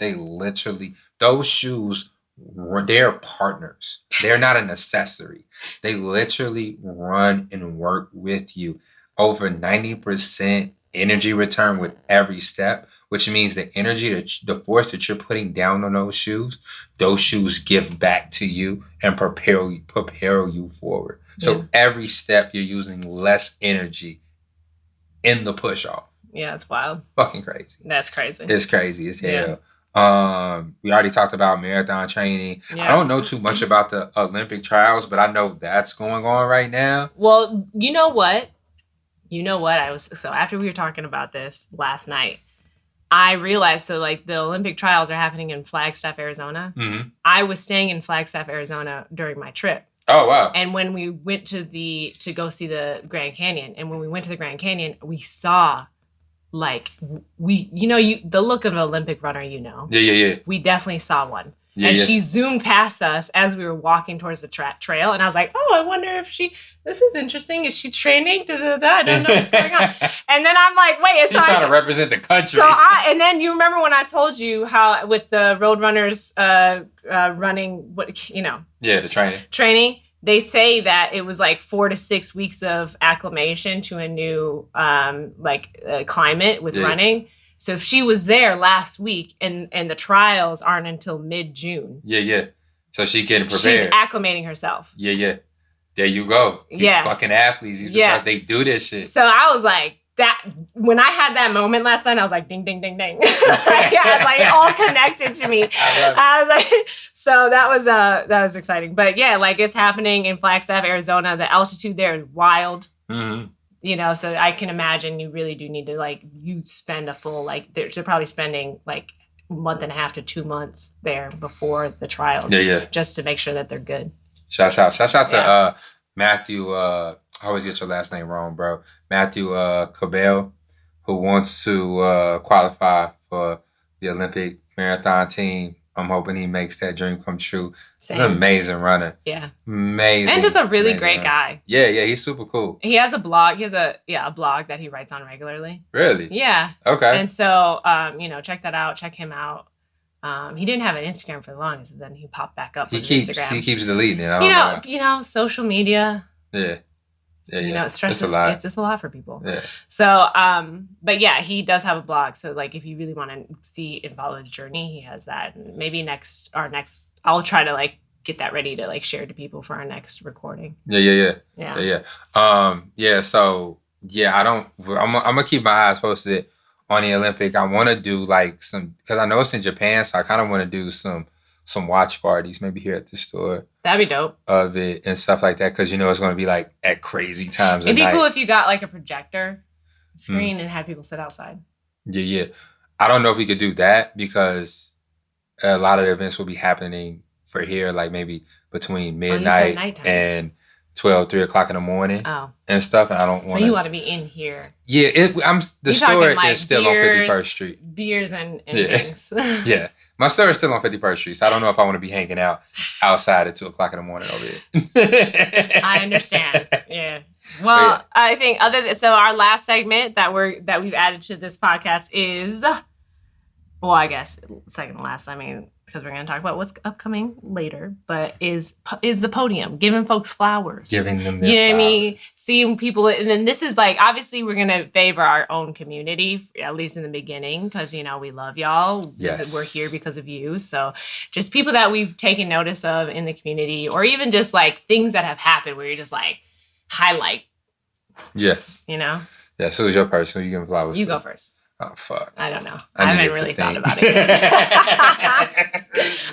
those shoes they're partners. They're not an accessory. They literally run and work with you. Over 90% energy return with every step, which means the energy, the force that you're putting down on those shoes give back to you and propel you forward. So every step you're using less energy in the push off. Yeah, it's wild. Fucking crazy. That's crazy. It's crazy as hell. We already talked about marathon training. I don't know too much about the Olympic trials, but I know that's going on right now. Well, you know what? So after we were talking about this last night, I realized, so like the Olympic trials are happening in Flagstaff, Arizona. Mm-hmm. I was staying in Flagstaff, Arizona during my trip. Oh, wow. And when we went to go see the Grand Canyon, and when we went to the Grand Canyon, we saw the look of an Olympic runner, Yeah. We definitely saw one. Yeah, and she zoomed past us as we were walking towards the trail. And I was like, oh, I wonder if this is interesting. Is she training? I don't know what's going on. And then I'm like, wait. She's trying to represent the country. And then you remember when I told you how with the road runners running, Yeah, the training. They say that it was like 4 to 6 weeks of acclimation to a new climate with running. So if she was there last week and the trials aren't until mid-June. Yeah. So she getting prepared. She's acclimating herself. Yeah. There you go. These fucking athletes. Because they do this shit. So I was like, that when I had that moment last night, I was like, ding, ding, ding, ding. Like all connected to me. I was like, so that was exciting. But yeah, like it's happening in Flagstaff, Arizona. The altitude there is wild. Mm-hmm. So I can imagine you really do need to you spend a full they're probably spending a month and a half to 2 months there before the trials. Yeah. Just to make sure that they're good. Shouts out to Matthew. I always get your last name wrong, bro. Matthew Cabell, who wants to qualify for the Olympic marathon team. I'm hoping he makes that dream come true. Same. He's an amazing runner. Yeah. Amazing. And just a really great guy. Yeah, he's super cool. He has a blog. He has a blog that he writes on regularly. Really? Yeah. Okay. And so, check that out. Check him out. He didn't have an Instagram for the longest, and then he popped back up with Instagram. He keeps deleting it. Social media. Yeah. It stresses. It's just a lot for people. Yeah. So, but yeah, he does have a blog. So, if you really want to see and follow his journey, he has that. And maybe I'll try to get that ready to share to people for our next recording. Yeah. So I'm gonna keep my eyes posted on the Olympic. I want to do some, because I know it's in Japan, so I kind of want to do some watch parties, maybe here at the store. That'd be dope. Of it and stuff like that, because it's going to be at crazy times. It'd be cool if you got a projector screen and had people sit outside. Yeah. I don't know if we could do that, because a lot of the events will be happening for here, maybe between midnight and 3 o'clock in the morning and stuff. And I don't want. So you want to be in here? Yeah, the store is still on 51st Street. Beers and things. Yeah. My store is still on 51st Street, so I don't know if I want to be hanging out outside at 2 o'clock in the morning over here. I understand. Yeah. Well, I think our last segment that we've added to this podcast is, I guess second to last. I mean, because we're going to talk about what's upcoming later, but is the podium, giving folks flowers, giving them their flowers. What I mean? Seeing people, and then this is obviously we're going to favor our own community, at least in the beginning, because we love y'all. Yes. We're here because of you. So just people that we've taken notice of in the community, or even just things that have happened where you're just highlight. Yes. Yes. Who's your person? Who you giving flowers? You go first. Oh, fuck. I don't know. I haven't really thought about it yet.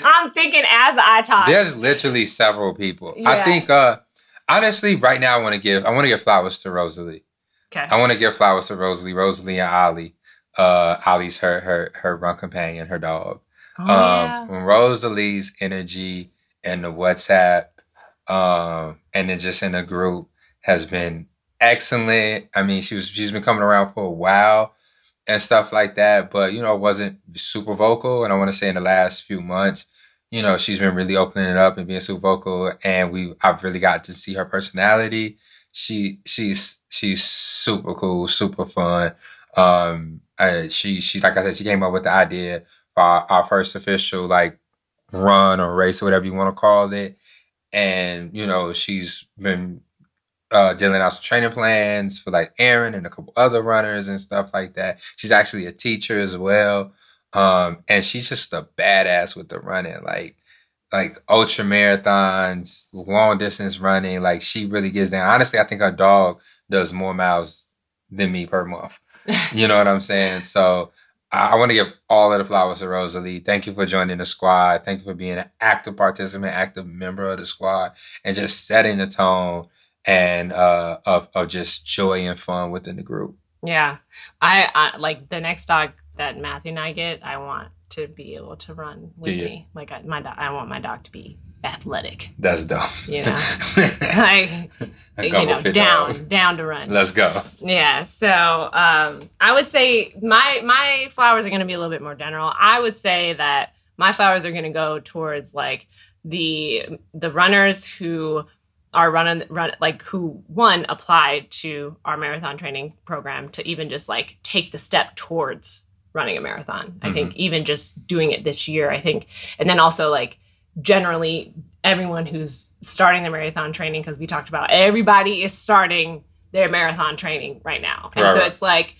I'm thinking as I talk. There's literally several people. Yeah. I think, honestly, right now I want to give flowers to Rosalie. Okay. I want to give flowers to Rosalie and Ollie. Ollie's her run companion, her dog. When Rosalie's energy and the WhatsApp, and then just in the group has been excellent. I mean, she's been coming around for a while and stuff like that, but wasn't super vocal. And I want to say in the last few months, she's been really opening it up and being super vocal, and I've really got to see her personality. She's super cool, super fun. She like I said, she came up with the idea for our first official run or race or whatever you want to call it, and she's been dealing out some training plans for like Aaron and a couple other runners and stuff like that. She's actually a teacher as well. And she's just a badass with the running, like ultra marathons, long distance running. Like she really gets down. Honestly, I think her dog does more miles than me per month. You know what I'm saying? So I want to give all of the flowers to Rosalie. Thank you for joining the squad. Thank you for being an active participant, active member of the squad, and just setting the tone and of just joy and fun within the group. Yeah, I like the next dog that Matthew and I get. I want to be able to run with me. Like I want my dog to be athletic. That's dope. You know, like down to run. Let's go. Yeah. So I would say my flowers are going to be a little bit more general. I would say that my flowers are going to go towards like the runners who are who applied to our marathon training program to even just like take the step towards running a marathon. Mm-hmm. I think even just doing it this year, I think, and then also like generally everyone who's starting their marathon training, because we talked about everybody is starting their marathon training right now. And so it's like,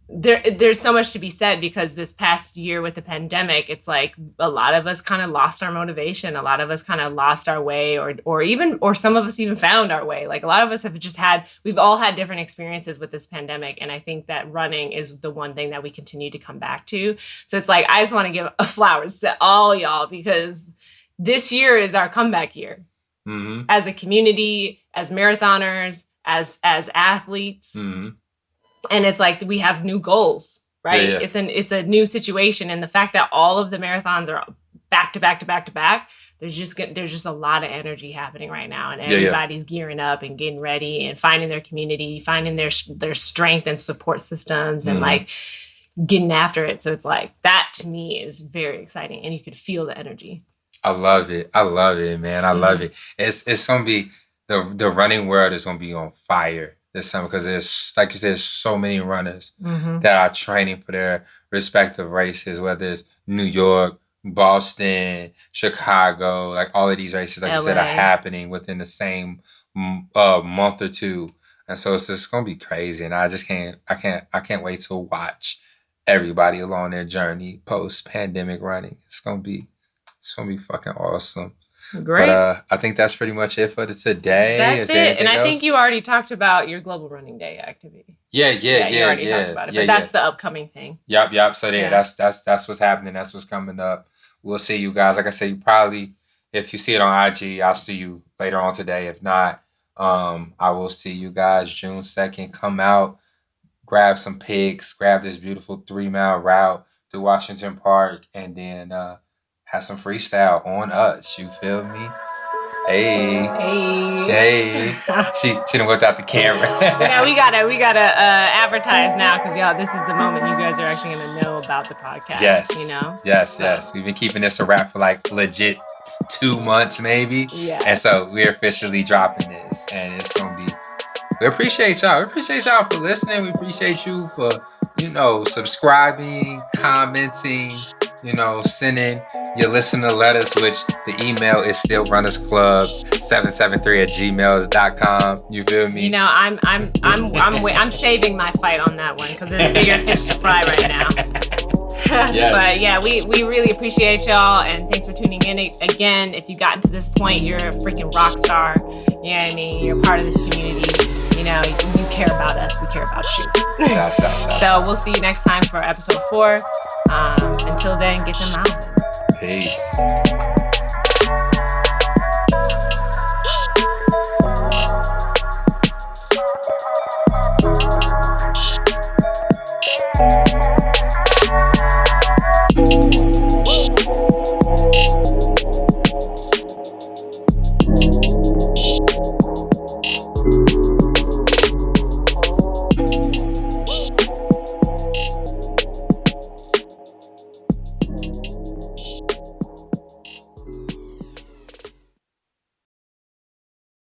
there's so much to be said, because this past year with the pandemic, it's like a lot of us kind of lost our motivation. A lot of us kind of lost our way, or some of us even found our way. Like a lot of us have we've all had different experiences with this pandemic. And I think that running is the one thing that we continue to come back to. So it's like, I just want to give flowers to all y'all, because this year is our comeback year. Mm-hmm. As a community, as marathoners, as athletes. Mm-hmm. And it's like we have new goals, right? Yeah. It's a new situation, and the fact that all of the marathons are back to back to back to back, there's just a lot of energy happening right now, and everybody's gearing up and getting ready and finding their community, finding their strength and support systems, and like getting after it. So it's like that to me is very exciting, and you could feel the energy. I love it, man. I love it. It's gonna be the running world is gonna be on fire this summer, because there's, like you said, there's so many runners that are training for their respective races, whether it's New York, Boston, Chicago, like all of these races, like LA. You said, are happening within the same month or two. And so it's just gonna be crazy. And I can't wait to watch everybody along their journey post-pandemic running. It's gonna be fucking awesome. Great. But I think that's pretty much it for today. That's it. And I think you already talked about your Global Running Day activity. Yeah. You already talked about it, but that's the upcoming thing. Yep. So that's what's happening. That's what's coming up. We'll see you guys. Like I said, you probably, if you see it on IG, I'll see you later on today. If not, I will see you guys June 2nd. Come out, grab some pics, grab this beautiful 3-mile route through Washington Park, and then have some freestyle on us. You feel me? Hey. She done whipped out the camera. Yeah, we gotta advertise now, because y'all, this is the moment you guys are actually gonna know about the podcast. Yes. You know? Yes. We've been keeping this a wrap for like legit 2 months maybe. Yeah. And so we're officially dropping this, and it's gonna be. We appreciate y'all. We appreciate y'all for listening. We appreciate you for, subscribing, commenting, sending your listener letters, which the email is still runnersclub773@gmail.com. You feel me? I'm saving my fight on that one, because there's bigger fish to fry right now. Yes. But yeah, we really appreciate y'all, and thanks for tuning in again. If you gotten to this point, you're a freaking rock star. You know what I mean? You're part of this community. You care about us. We care about you. So we'll see you next time for episode 4. Until then, get them miles in. Peace.